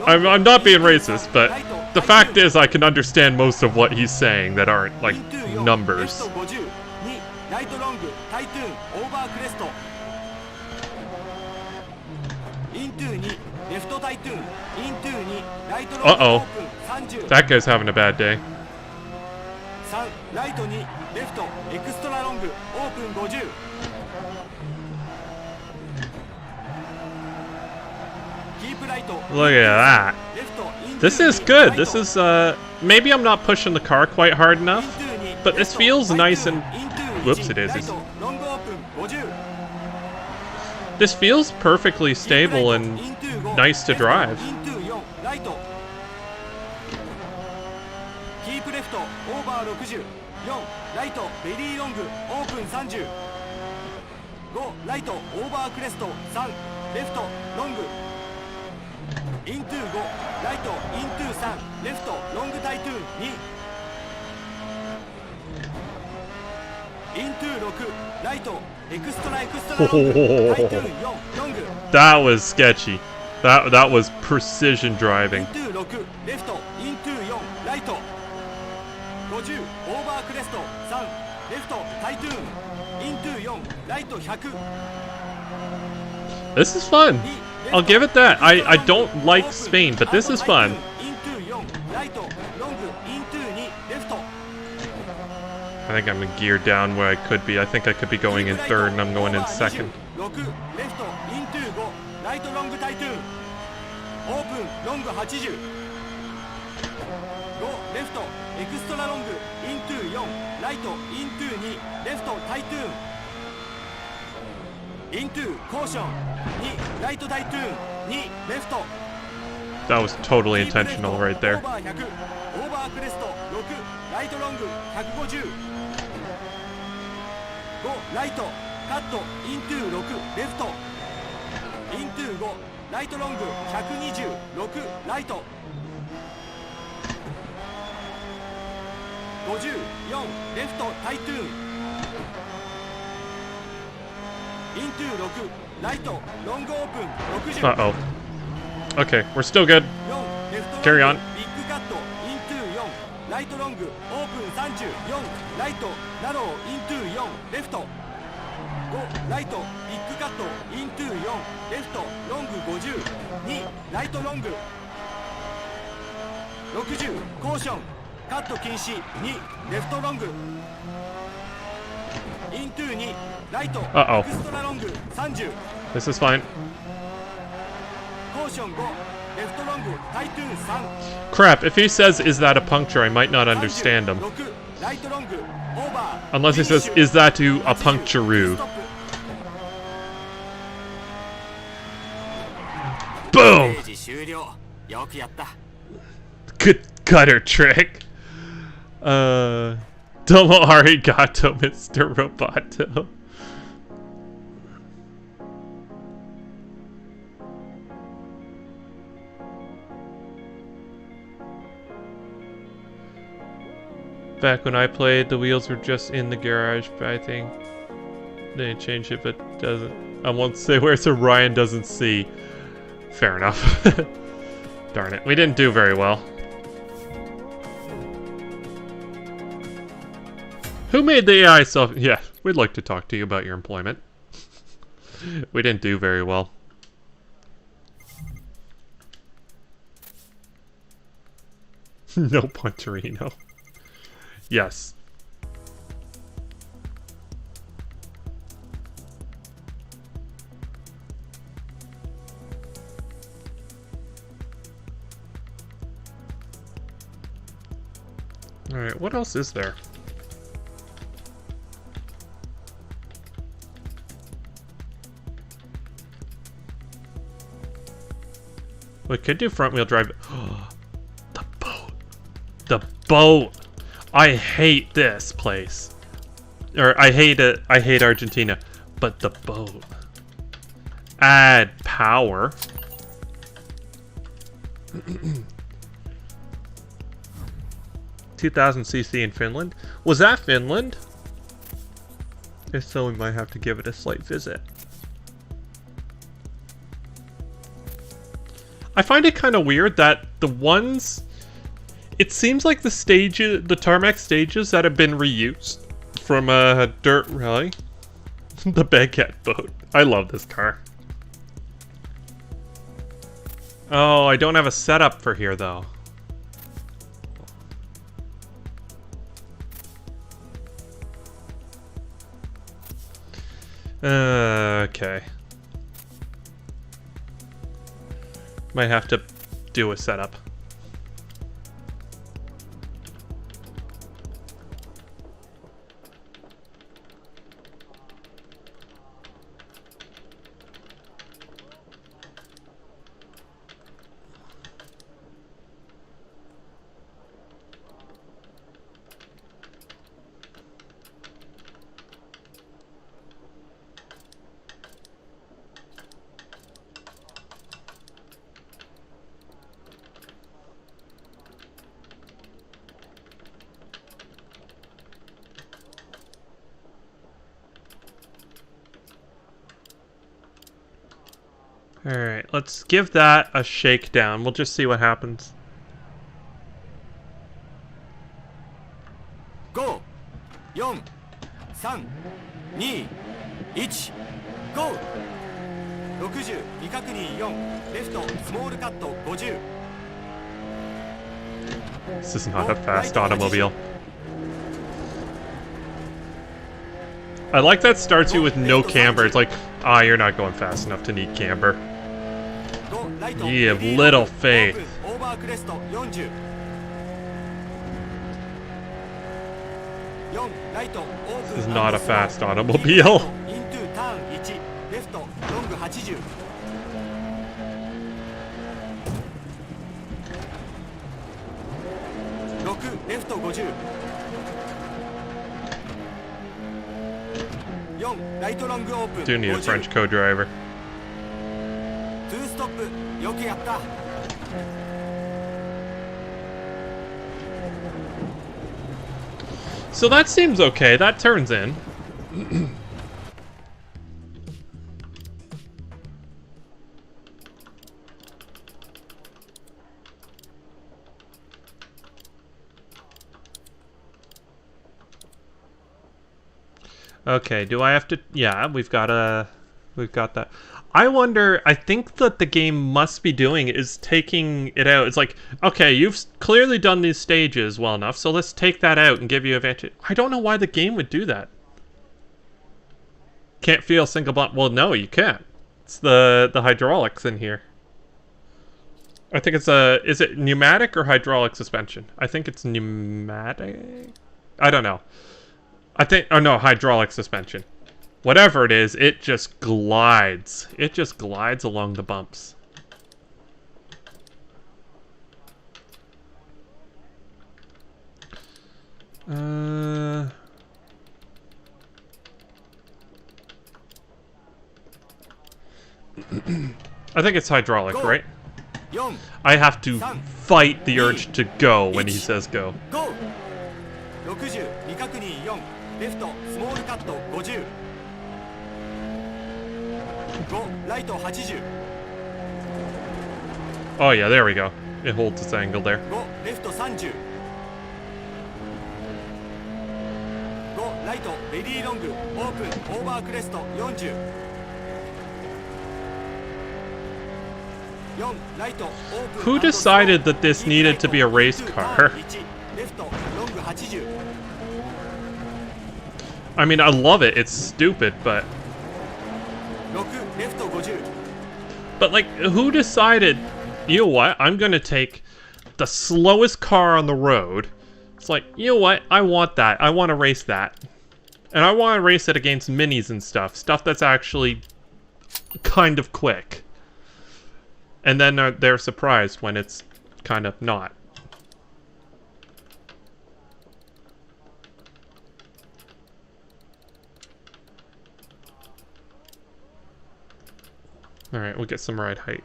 I'm not being racist, but the fact is I can understand most of what he's saying that aren't, like, numbers. Uh-oh. That guy's having a bad day. Look at that. This is good. This is, maybe I'm not pushing the car quite hard enough, but this feels nice and... Whoopsie-daisies. This feels perfectly stable and nice to drive. That was sketchy. That was precision driving. This is fun. I'll give it that. I don't like Spain, but this is fun. I think I'm geared down where I could be. I think I could be going in third, and I'm going in second. That was totally intentional right there. Uh-oh. Okay, we're still good. Carry on. Uh-oh. This is fine. Crap, if he says, is that a puncture, I might not understand him. Unless he says, is that to a puncturoo? Boom! Good gutter trick. Domo arigato, Mr. Roboto. Back when I played, the wheels were just in the garage, but I think they changed it, but doesn't. I won't say where, so Ryan doesn't see. Fair enough. Darn it, we didn't do very well. Who made the AI self? Yeah, we'd like to talk to you about your employment. We didn't do very well. No Punterino. Yes. Alright, what else is there? We could do front wheel drive. The boat. The boat. I hate this place. Or I hate it. I hate Argentina. But the boat. Add power. 2000cc in Finland. Was that Finland? If so, we might have to give it a slight visit. I find it kind of weird that the ones... It seems like the stages, the tarmac stages that have been reused from a dirt rally. The Baguette boat. I love this car. Oh, I don't have a setup for here though. Okay. Might have to do a setup. Alright, let's give that a shakedown. We'll just see what happens. 5、4、3、2、1、GO! 60未確認4レフトスモールカット50 This is not a fast automobile. I like that starts you with no camber. It's like, ah, you're not going fast enough to need camber. You have little faith. This is not a fast automobile. Do need a French co-driver. So that seems okay. That turns in. Okay, do I have to... Yeah, we've got that. I wonder, I think that the game must be doing is taking it out. It's like, okay, you've clearly done these stages well enough, so let's take that out and give you advantage. I don't know why the game would do that. Can't feel single bump. Well, no, you can't. It's the hydraulics in here. I think it's is it pneumatic or hydraulic suspension? I think it's pneumatic. I don't know. I think, oh no, hydraulic suspension. Whatever it is, it just glides. It just glides along the bumps. I think it's hydraulic, right? I have to fight the urge to go when he says go. 60未確認4レフトスモールカット50 5ライト80 Oh yeah, there we go. It holds its angle there. 5レフト30 5ライトレディーロングオープンオーバークレスト40 4ライトオープン Who decided that this needed to be a race car? レフトロング80 I mean, I love it. It's stupid, but... 6レフト50 But, like, who decided, you know what, I'm gonna take the slowest car on the road. It's like, you know what, I want that. I want to race that. And I want to race it against minis and stuff. Stuff that's actually kind of quick. And then they're surprised when it's kind of not. Alright, we'll get some ride height.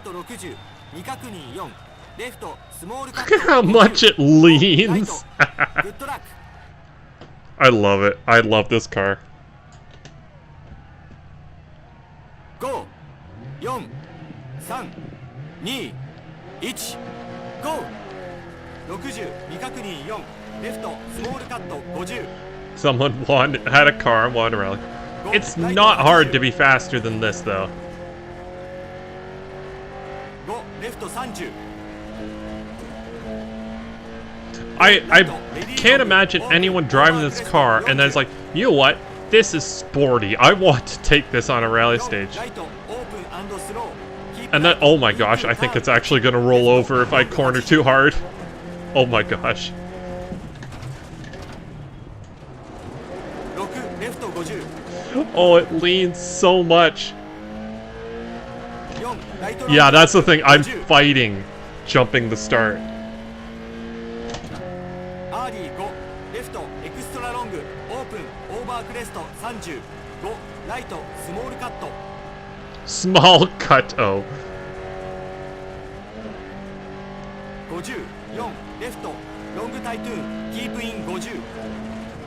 Look at how much it leans! I love it. I love this car. 5 4 3 2 1 GO 60未確認4 Left, small cut, 50. Someone had a car and wanted to rally. It's not hard to be faster than this, though. Go left, 30. I can't imagine anyone driving this car and then it's like, you know what? This is sporty. I want to take this on a rally stage. And then, oh my gosh, I think it's actually going to roll over if I corner too hard. Oh my gosh. Oh, it leans so much. Yeah, that's the thing. I'm fighting jumping the start. Small cut, oh. 54 left, long tight tune, keep in 50.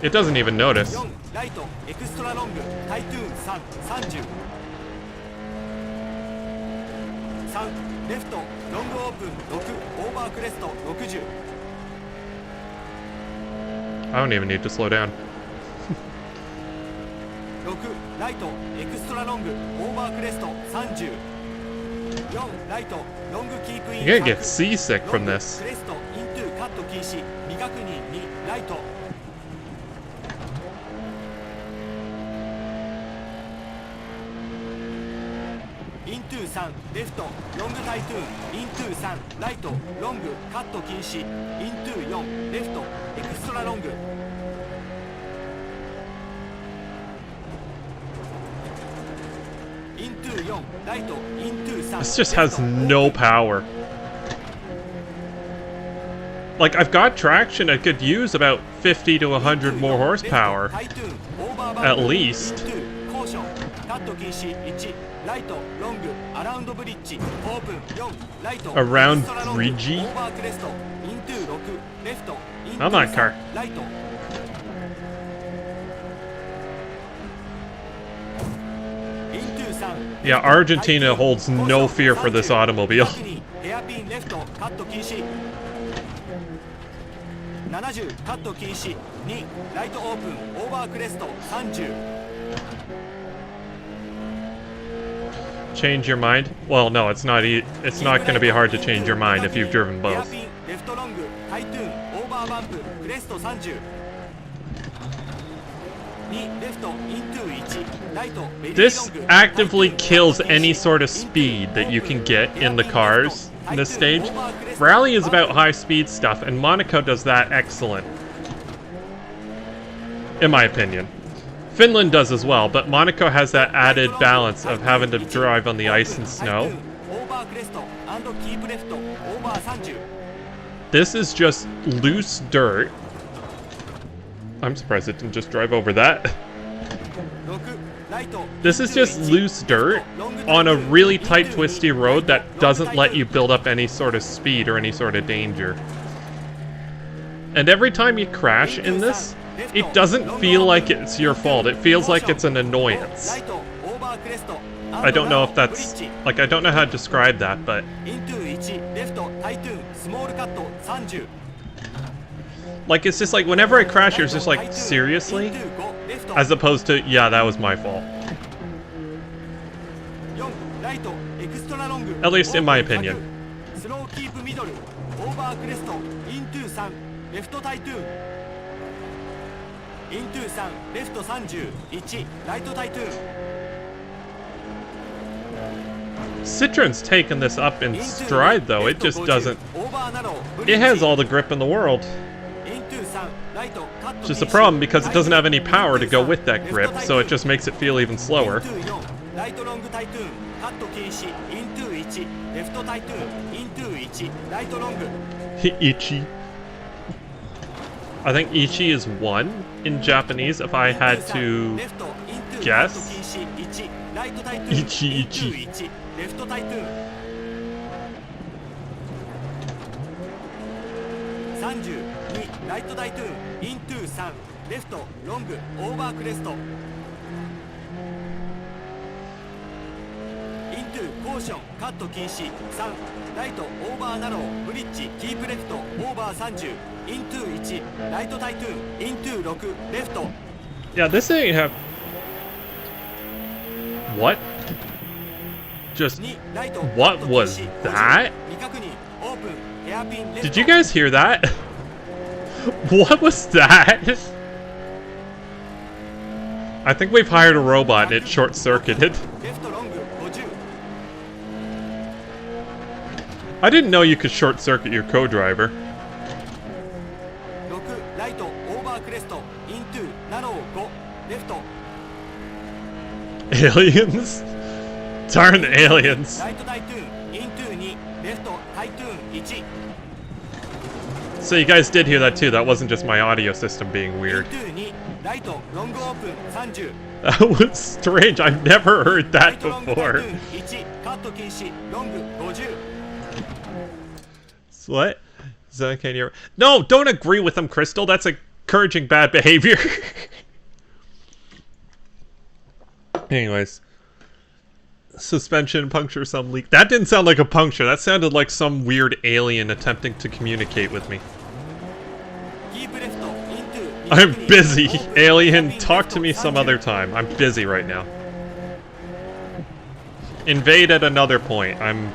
It doesn't even notice. 4ライトエクストラロングタイトゥーン3 30 3レフトロングオープン6オーバークレスト60 I don't even need to slow down. 6ライトエクストラロングオーバークレスト30 4ライトロングキープイン You're gonna get seasick from this. クレストイントゥカット禁止未確認2ライトイントゥ3レフトロングタイトゥーンイントゥ3ライトロングカット禁止イントゥ4レフトエクストラロングイントゥ4ライトイントゥ3 This just has no power. Like, I've got traction, I could use about 50 to 100 more horsepower. At least. Around 3G? On that car. Yeah, Argentina holds no fear for this automobile. 70カット禁止2ライトオープンオーバークレスト30 Change your mind? Well, no, it's not going to be hard to change your mind if you've driven both. レフトロングタイトゥーンオーバーバンプクレスト30 2レフトイントゥ1ライトベリーロング This actively kills any sort of speed that you can get in the cars in this stage. Rally is about high speed stuff, and Monaco does that excellent. In my opinion. Finland does as well, but Monaco has that added balance of having to drive on the ice and snow. This is just loose dirt. I'm surprised it didn't just drive over that. This is just loose dirt on a really tight, twisty road that doesn't let you build up any sort of speed or any sort of danger. And every time you crash in this, it doesn't feel like it's your fault. It feels like it's an annoyance. I don't know if that's... like, I don't know how to describe that, but... like, it's just like, whenever I crash, it's just like, seriously? As opposed to, yeah, that was my fault. At least in my opinion. Citroen's taken this up in stride, though. It just doesn't... it has all the grip in the world. It's just a problem because it doesn't have any power to go with that grip, so it just makes it feel even slower. Ichi. I think Ichi is 1 in Japanese, if I had to guess. Ichi. 32ライト大トゥーンイントゥ3レフトロングオーバークレストイントゥコーションカット禁止3ライトオーバーナローブリッジキープレフトオーバー30イントゥ1ライト大トゥーンイントゥ6レフト Yeah, this ain't have... what? Just... what was that? Did you guys hear that? What was that? I think we've hired a robot and it short-circuited. I didn't know you could short-circuit your co-driver. Aliens? Darn aliens. So you guys did hear that too, that wasn't just my audio system being weird. That was strange, I've never heard that before. What? Can you... no, don't agree with him, Crystal, that's encouraging bad behavior. Anyways. Suspension puncture, some leak. That didn't sound like a puncture. That sounded like some weird alien attempting to communicate with me. I'm busy, alien. Talk to me some other time. I'm busy right now. Invade at another point. I'm...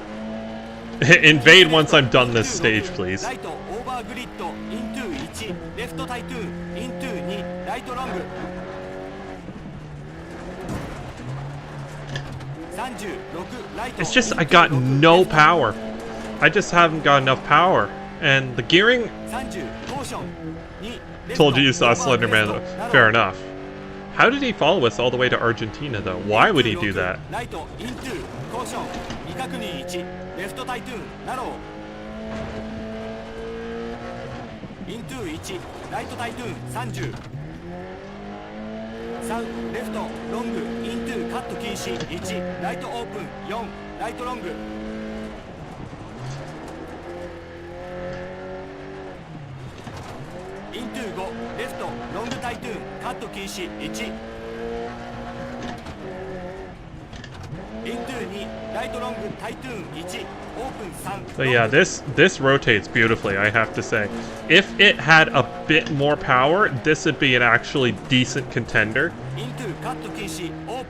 Invade once I'm done this stage, please. It's just I got no power. I just haven't got enough power. And the gearing... Told you you saw Slenderman, though. Fair enough. How did he follow us all the way to Argentina, though? Why would he do that? So yeah, this rotates beautifully, I have to say. If it had a bit more power, this would be an actually decent contender.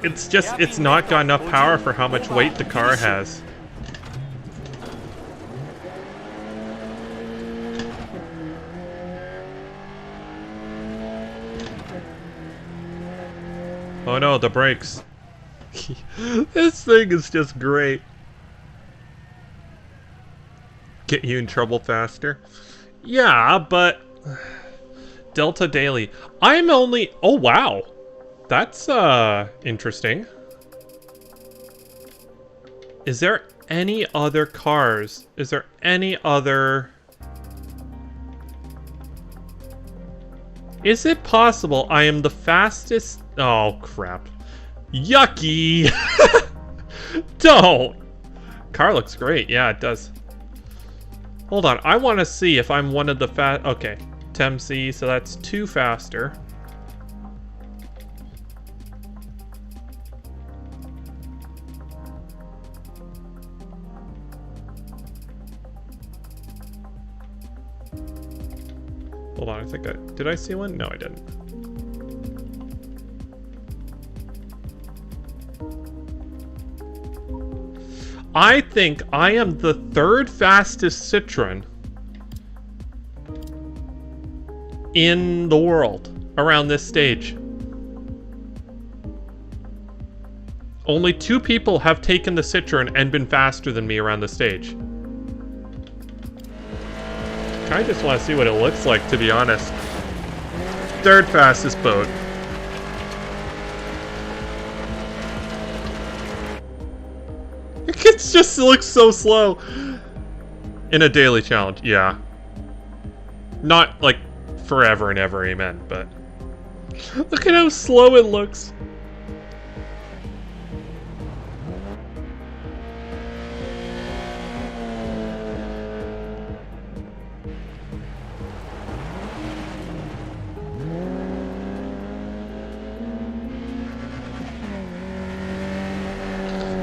It's just, it's not got enough power for how much weight the car has. Oh no, the brakes. This thing is just great. Get you in trouble faster? Yeah, but... Delta Daily. I'm only... Oh, wow. That's, interesting. Is there any other cars? Is there any other... Is it possible I am the fastest... Oh, crap. Yucky! Don't! Car looks great. Yeah, it does. Hold on. I want to see if I'm one of the fast... Okay. Temc, so that's 2 faster. Hold on, I think I... Did I see one? No, I didn't. I think I am the 3rd fastest Citroen in the world around this stage. Only 2 people have taken the Citroen and been faster than me around the stage. I just want to see what it looks like, to be honest. 3rd fastest boat. It just looks so slow. In a daily challenge, yeah. Not like forever and ever, amen, but... Look at how slow it looks.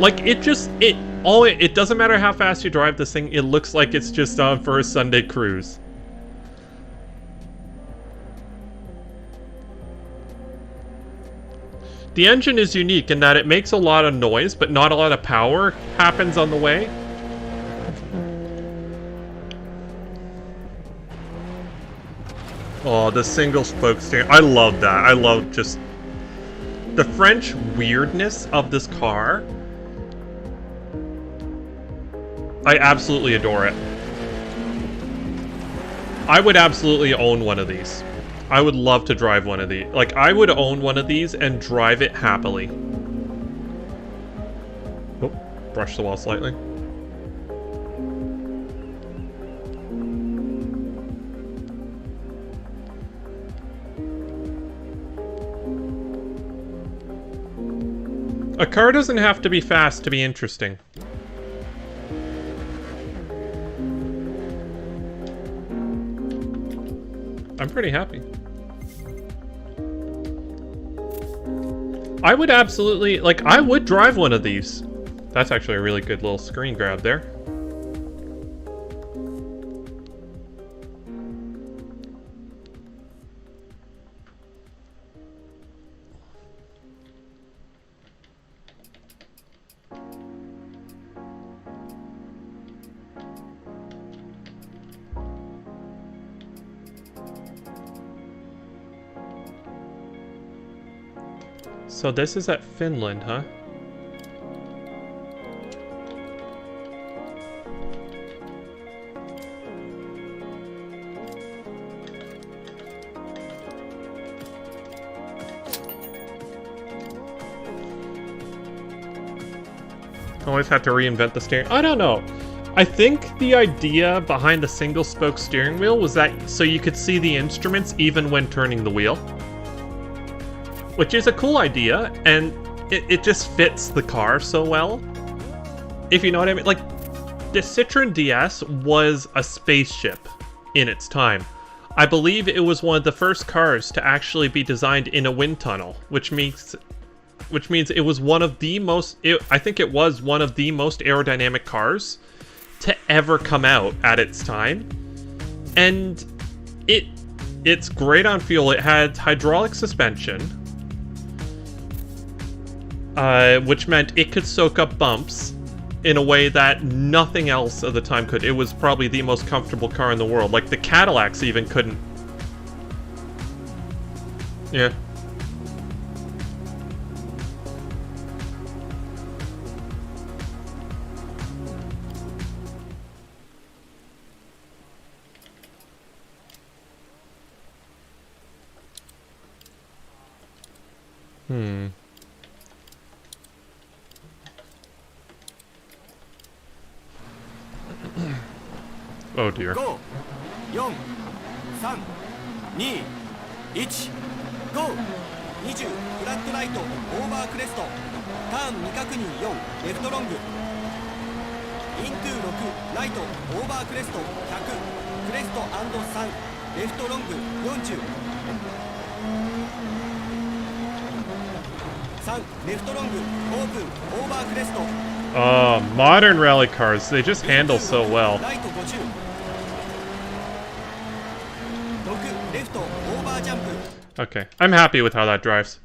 Like, it doesn't matter how fast you drive this thing, it looks like it's just on for a Sunday cruise. The engine is unique in that it makes a lot of noise, but not a lot of power happens on the way. Oh, the single spoke steering. I love that. I love just the French weirdness of this car. I absolutely adore it. I would absolutely own one of these. I would love to drive one of these. Like, I would own one of these and drive it happily. Oh, brush the wall slightly. A car doesn't have to be fast to be interesting. I'm pretty happy. I would absolutely, like, I would drive one of these. That's actually a really good little screen grab there. So this is at Finland, huh? Always have to reinvent the steering. I don't know. I think the idea behind the single spoke steering wheel was that so you could see the instruments even when turning the wheel. Which is a cool idea, and it just fits the car so well. If you know what I mean. Like, the Citroen DS was a spaceship in its time. I believe it was one of the first cars to actually be designed in a wind tunnel, which means it was one of the most, I think it was one of the most aerodynamic cars to ever come out at its time. And it's great on fuel. It had hydraulic suspension, which meant it could soak up bumps in a way that nothing else of the time could. It was probably the most comfortable car in the world. Like, the Cadillacs even couldn't. Yeah. Oh dear. 5、4、3、2、1、GO! 20、フラットライト、オーバークレスト、ターン未確認4、レフトロング、イントゥ6、ライト、オーバークレスト、100、クレスト&3、レフトロング40、3、レフトロング、オープン、オーバークレスト、modern rally cars, they just handle so well. ライト50、6、レフト、オーバージャンプ、 Okay, I'm happy with how that drives.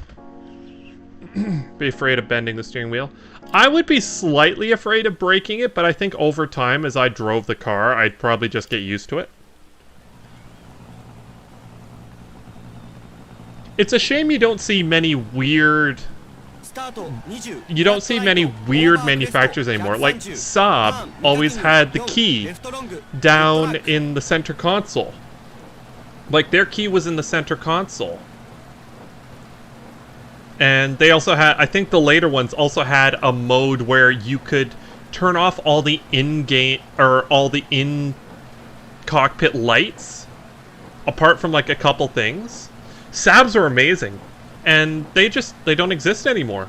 Be afraid of bending the steering wheel. I would be slightly afraid of breaking it, but I think over time, as I drove the car, I'd probably just get used to it. It's a shame you don't see many weird... You don't see many weird manufacturers anymore. Like, Saab always had the key down in the center console. Like, their key was in the center console. And they also had, I think the later ones also had a mode where you could turn off all the in-game, or all the in-cockpit lights, apart from, like, a couple things. Saabs are amazing. And they don't exist anymore.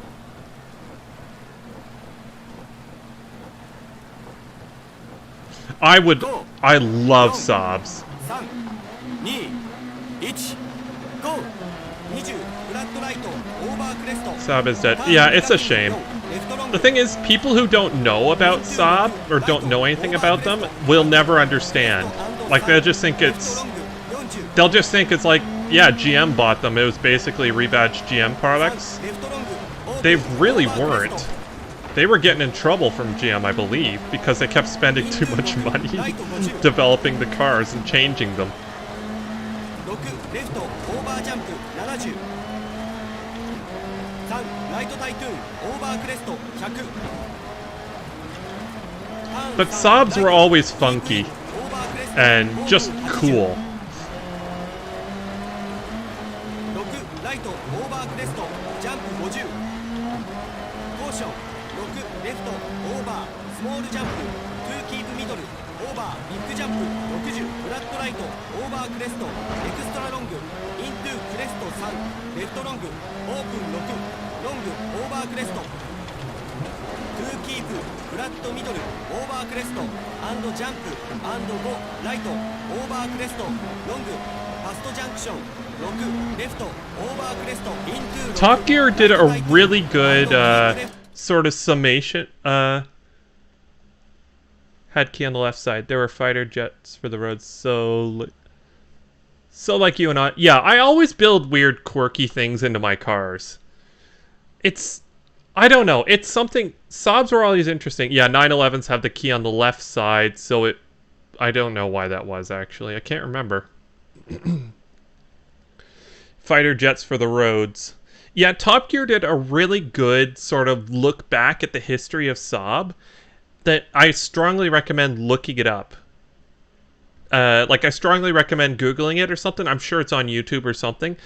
I love Saabs. 3、2、1、GO! 20、フラットライト、オーバークレスト、 Saab is dead. Yeah, it's a shame. The thing is, people who don't know about Saab, or don't know anything about them, will never understand. Like, they'll just think it's like, yeah, GM bought them. It was basically rebadged GM products. They really weren't. They were getting in trouble from GM, I believe, because they kept spending too much money developing the cars and changing them. 6、レフト、オーバージャンプ70、3、ライトタイトゥーン、オーバークレスト100。 But Saabs were always funky and just cool. 6、ライト、オーバークレスト、ジャンプ50、コーション、6、レフト、オーバー、スモールジャンプ、トゥーキープミドル、オーバー、ビッグジャンプ60、フラットライト、オーバークレスト、エクストラロング、イントゥークレスト3、レフトロング、オープン6、ロング、オーバークレスト、トゥーキープ、フラットミドル、オーバークレスト、アンドジャンプ、アンド5、ライト、オーバークレスト、ロング、ファストジャンクション、6、レフト、オーバークレスト、イントゥー、 Top Gear did a really good sort of summation. Had key on the left side. There were fighter jets for the roads. So like you and I. Yeah, I always build weird, quirky things into my cars. I don't know. It's something. Saabs were always interesting. Yeah, 911s have the key on the left side, so I don't know why that was, actually. I can't remember. Fighter jets for the roads. Yeah, Top Gear did a really good sort of look back at the history of Saab that I strongly recommend looking it up. Like, I strongly recommend Googling it or something. I'm sure it's on YouTube or something.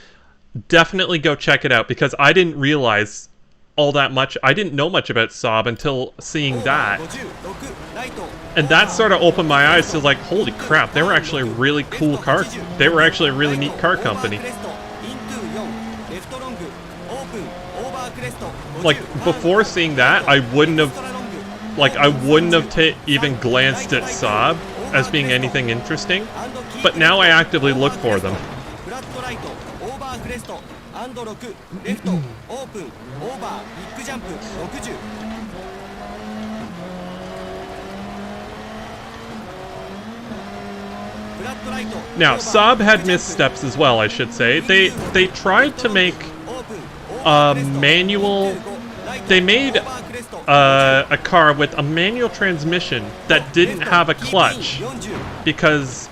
Definitely go check it out, because I didn't realize all that much. I didn't know much about Saab until seeing that. And that sort of opened my eyes to, like, holy crap, they were actually a really cool car. They were actually a really neat car company. Like, before seeing that, I wouldn't have even glanced at Saab as being anything interesting, but now I actively look for them. Now, Saab had missteps as well, I should say. They tried to make a manual... They made a car with a manual transmission that didn't have a clutch, because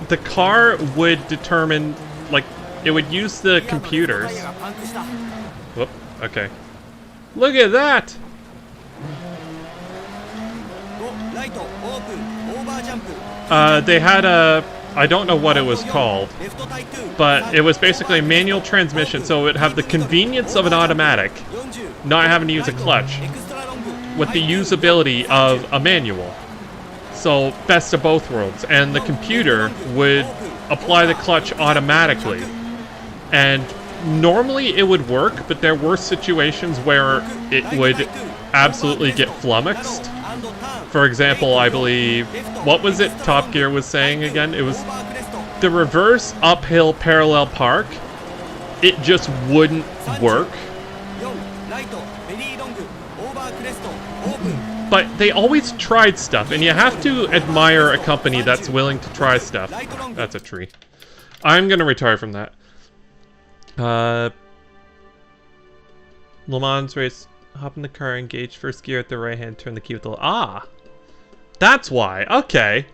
the car would determine, like, it would use the computers. Whoop, okay. Look at that! They had a... I don't know what it was called, but it was basically a manual transmission, so it would have the convenience of an automatic, not having to use a clutch, with the usability of a manual. So, best of both worlds. And the computer would apply the clutch automatically. And normally it would work, but there were situations where it would absolutely get flummoxed. For example, I believe, what was it Top Gear was saying again? It was the reverse uphill parallel park. It just wouldn't work. But they always tried stuff, and you have to admire a company that's willing to try stuff. That's a tree. I'm gonna retire from that. Le Mans race. Hop in the car, engage first gear at the right hand, turn the key with the... Ah! That's why. Okay.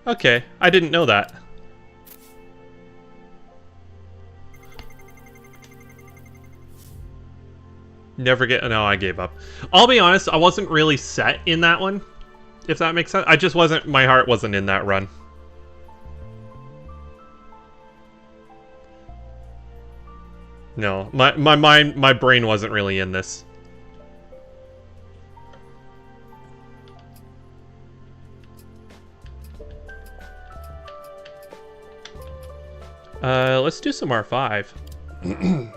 Okay, I didn't know that. Never get... No, I gave up. I'll be honest, I wasn't really set in that one, if that makes sense. I just wasn't... My heart wasn't in that run. No, my brain wasn't really in this. Let's do some R5.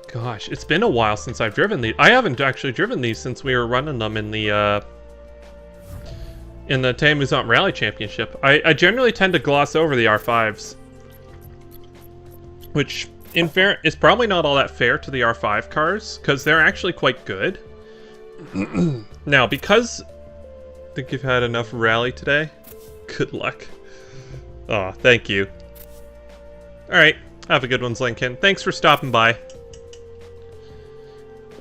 Gosh, it's been a while since I've driven these. I haven't actually driven these since we were running them in the Theamusante Rally Championship. I generally tend to gloss over the R5s, which, in fair, is probably not all that fair to the R5 cars, because they're actually quite good. Now, because I think you've had enough rally today, good luck. Oh, thank you. Alright, have a good one, Lincoln. Thanks for stopping by.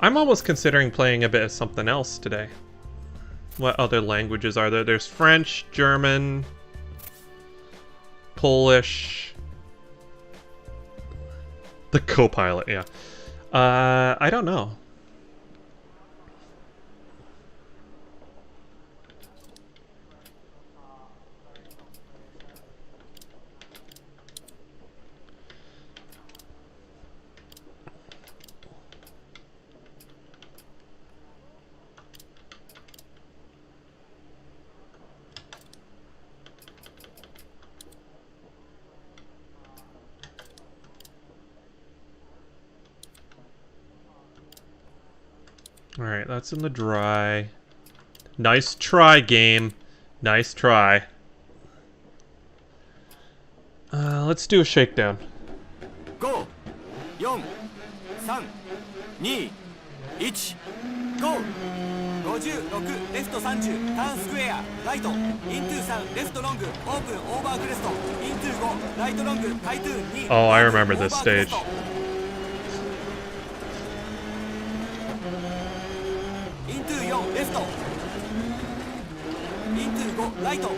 I'm almost considering playing a bit of something else today. What other languages are there? There's French, German, Polish... The co-pilot, yeah. I don't know. Alright, that's in the dry. Nice try, game. Nice try. Let's do a shakedown. 5、4、3、2、1、GO! 56、レフト30、ターンスクエア、ライト、イントゥ3、レフトロング、オープン、オーバークレスト、イントゥ5、ライトロング、タイトゥー2。Oh, I remember this stage. イントゥ4、レフト、イントゥ5、ライト、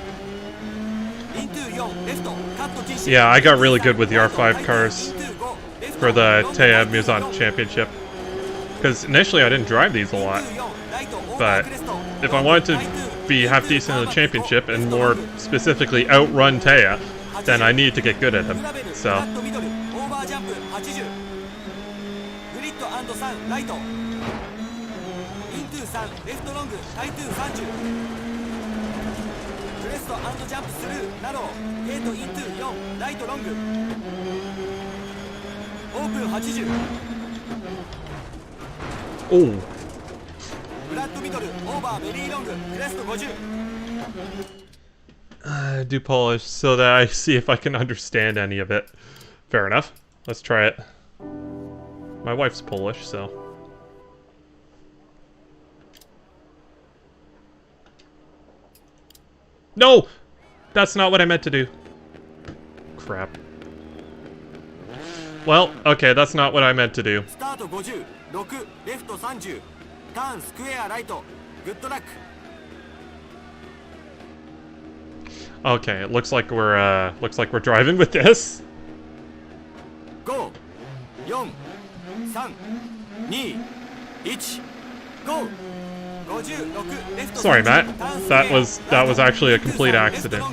イントゥ4、レフト、カット禁止。 Yeah, I got really good with the R5 cars. イントゥ5、レフ for the Theamusante Championship. Because initially I didn't drive these a lot. But if I wanted to be half decent in the championship, and more specifically outrun Thea, then I needed to get good at him. So. Oh. Do polish so that I see if I can understand any of it. Fair enough. Let's try it. My wife's Polish, so. No! That's not what I meant to do. Crap. Well, okay, that's not what I meant to do. Okay, it looks like we're driving with this. 5 4 3 2 1 go. Sorry, Matt. That was actually a complete accident.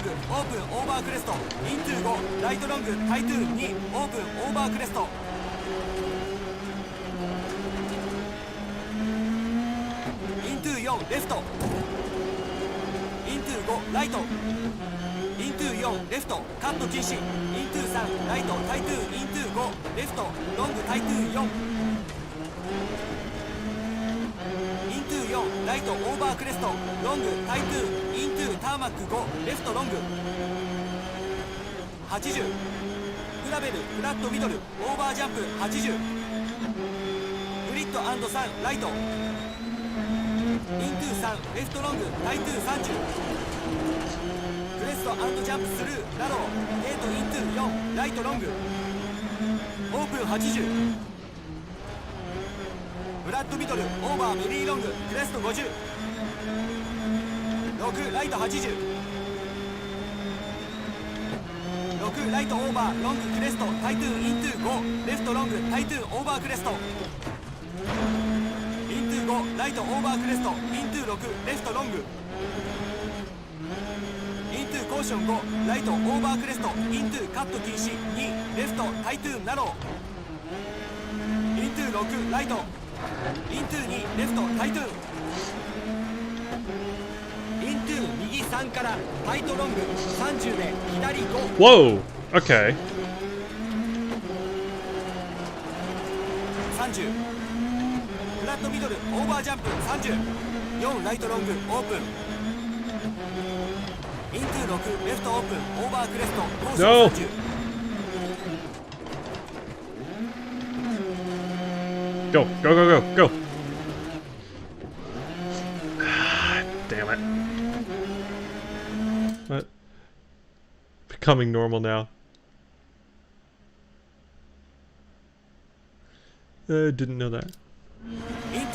Whoa! Okay. 30フラットミドルオーバージャンプ30 4ライトロングオープンイントゥ6レフトオープンオーバークレストコース30 Go, go, go, go, go. Damn it. What? Becoming normal now. Didn't know that.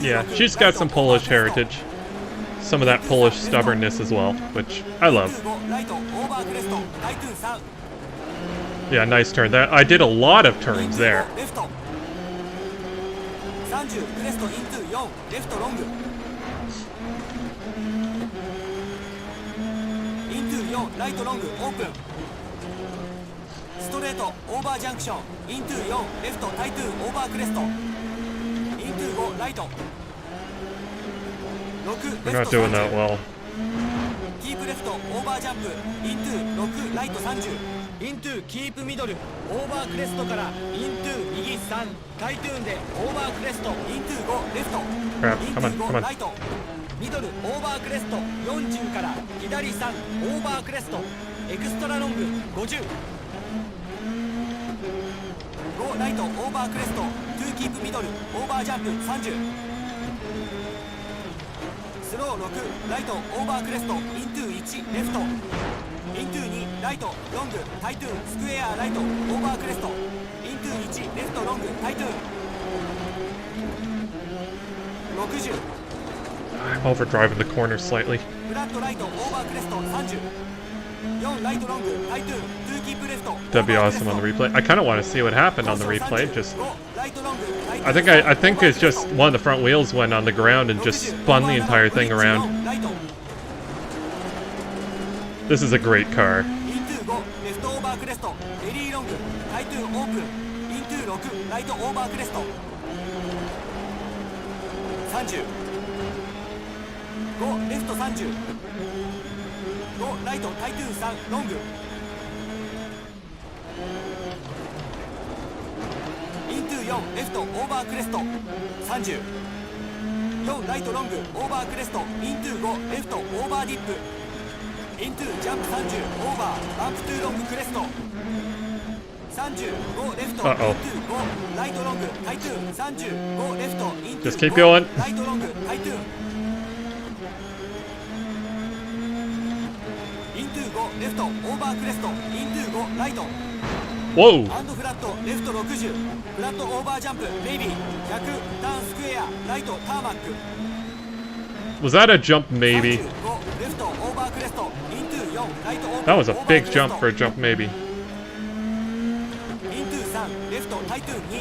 Yeah, she's got some Polish heritage. Some of that Polish stubbornness as well, which I love. Yeah, nice turn. That I did a lot of turns there. We're not doing that well. Keep left over jump into 6 right 30 into keep middle over crest から into 右3タイトゥーンで over crest into 5 left Crap, come on, into 5 come on. right ミドル over crest 40から左3 over crest エクストラロング50 5 right over crest to keep middle over jump 30スロー6ライトオーバークレストイントゥ1レフトイントゥ2ライトロングタイトゥーンスクエアライトオーバークレストイントゥ1レフトロングタイトゥーン60 I'm overdriving the corner slightly. フラットライトオーバークレスト30 That'd be awesome on the replay. I kind of want to see what happened on the replay. Just, I think it's just one of the front wheels went on the ground and just spun the entire thing around. This is a great car. Into jump 30 over bump too long crest 35 left Uh-oh. into go right long tighten 35 left into Just keep go, going. right long tighten into go left over crest into go right Whoa! and flat left 60 flat over jump maybe 100 turn square right tarmac Was that a jump maybe? 35 left over crest into 4 right over That was a over big crest. jump for a jump maybe. Into 3 left tighten 2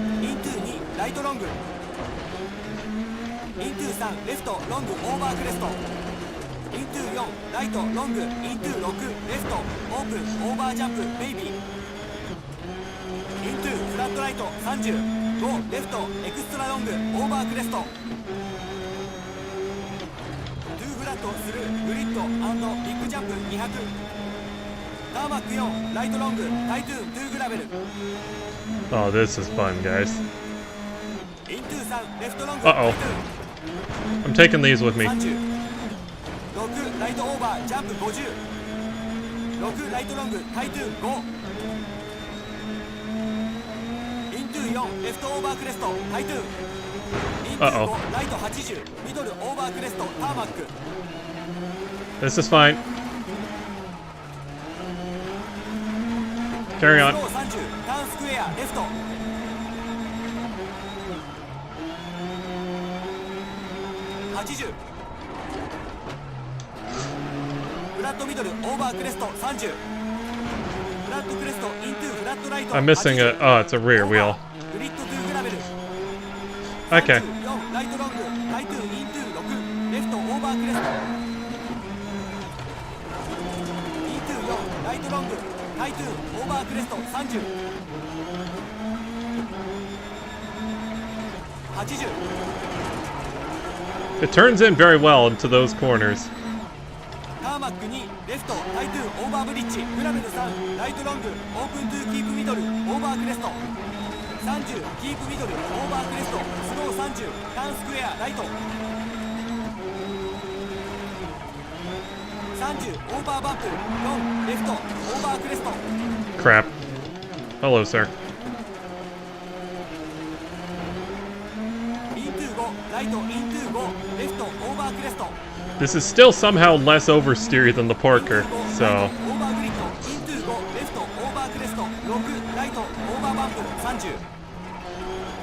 into 2 right long into 3 left long over crest into 4 right long into 6 left open over jump maybe into flat right 30 go left extra long over crest 2 フラットするグリッド&ビッグジャンプ200ターマック4ライトロングタイトゥーン2グラベル Oh, this is fun, guys. イントゥー3レフトロング Uh-oh. タイトゥーン I'm taking these with me. 30 6ライトオーバージャンプ50 6ライトロングタイトゥーン5イントゥー4レフトオーバークレストタイトゥーンイントゥー Uh-oh. 5ライト80ミドルオーバークレストターマック This is fine. Carry ス on. ロー30ターンスクエアレフト80フラットミドルオーバークレスト30フラットクレストイントゥフラットライト I'm missing a... Oh, it's a rear wheel. グリッドトゥーグラベル Okay. 4ライトロングタイトゥーイントゥ6レフトオーバークレストイントゥ4ライトロングタイトゥーオーバークレスト30 80 It turns in very well into those corners. ターマック2レフトタイトゥーオーバーブリッジグラベル3ライトロングオープントゥーキープミドルオーバークレスト30キープミドルオーバークレストスロー30ターンスクエアライト30オーバーバンプ4レフトオーバークレスト Crap. Hello, sir. イントゥー5ライトイントゥー5レフトオーバークレスト This is still somehow less oversteer than the Porker, so... オーバーグリッドイントゥー5レフトオーバークレスト6ライトオーバーバンプ30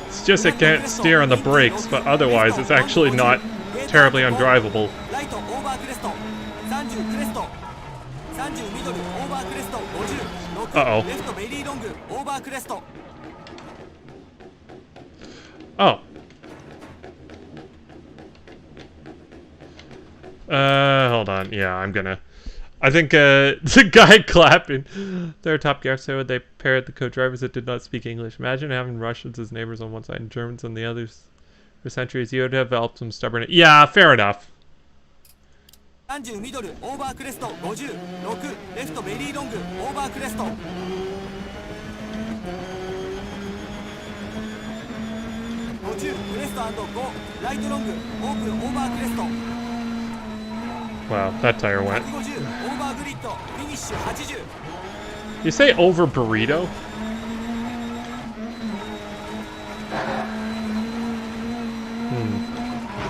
It's just it can't steer on the brakes, but otherwise it's actually not terribly undrivable. ライトオーバークレスト30クレスト30ミドルオーバークレスト50 Uh-oh. 6レフトベリーロングオーバークレスト Oh. Hold on. Yeah, I'm gonna... I think, the guy clapping. Their Top Gear episode, they paired the co-drivers that did not speak English. Imagine having Russians as neighbors on one side and Germans on the others. For centuries, you would have developed some stubborn... Yeah, fair enough. 30ミドルオーバークレスト50 6レフトベリーロングオーバークレスト50クレスト &5 ライトロングオープンオーバークレスト Wow, that tire went. 150オーバーグリッドフィニッシュ80 You say over burrito?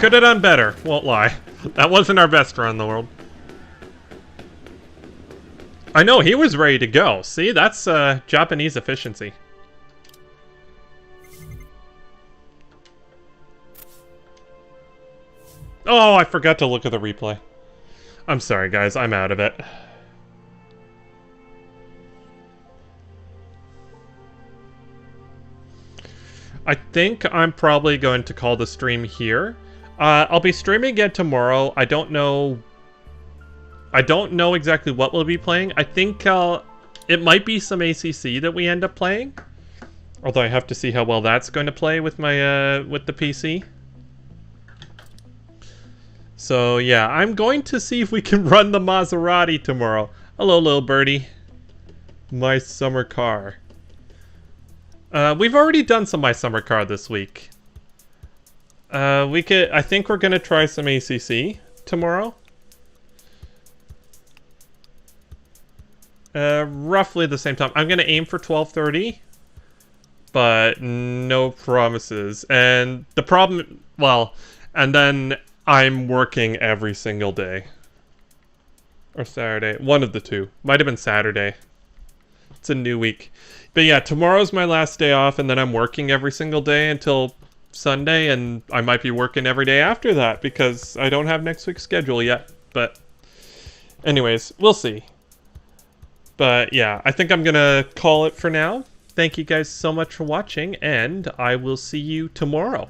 Could have done better, won't lie. That wasn't our best run in the world. I know, he was ready to go. See, that's Japanese efficiency. Oh, I forgot to look at the replay. I'm sorry, guys. I'm out of it. I think I'm probably going to call the stream here. I'll be streaming again tomorrow. I don't know exactly what we'll be playing. I think it might be some ACC that we end up playing. Although I have to see how well that's going to play with my with the PC. So yeah, I'm going to see if we can run the Maserati tomorrow. Hello, little birdie. My summer car. We've already done some My Summer Car this week. I think we're gonna try some ACC tomorrow. Roughly the same time. I'm gonna aim for 12:30, but no promises. And the problem, well, and then I'm working every single day. Or Saturday, one of the two. Might have been Saturday. It's a new week. But yeah, tomorrow's my last day off, and then I'm working every single day until Sunday, and I might be working every day after that, because I don't have next week's schedule yet. But anyways, we'll see. But yeah, I think I'm gonna call it for now. Thank you guys so much for watching, and I will see you tomorrow.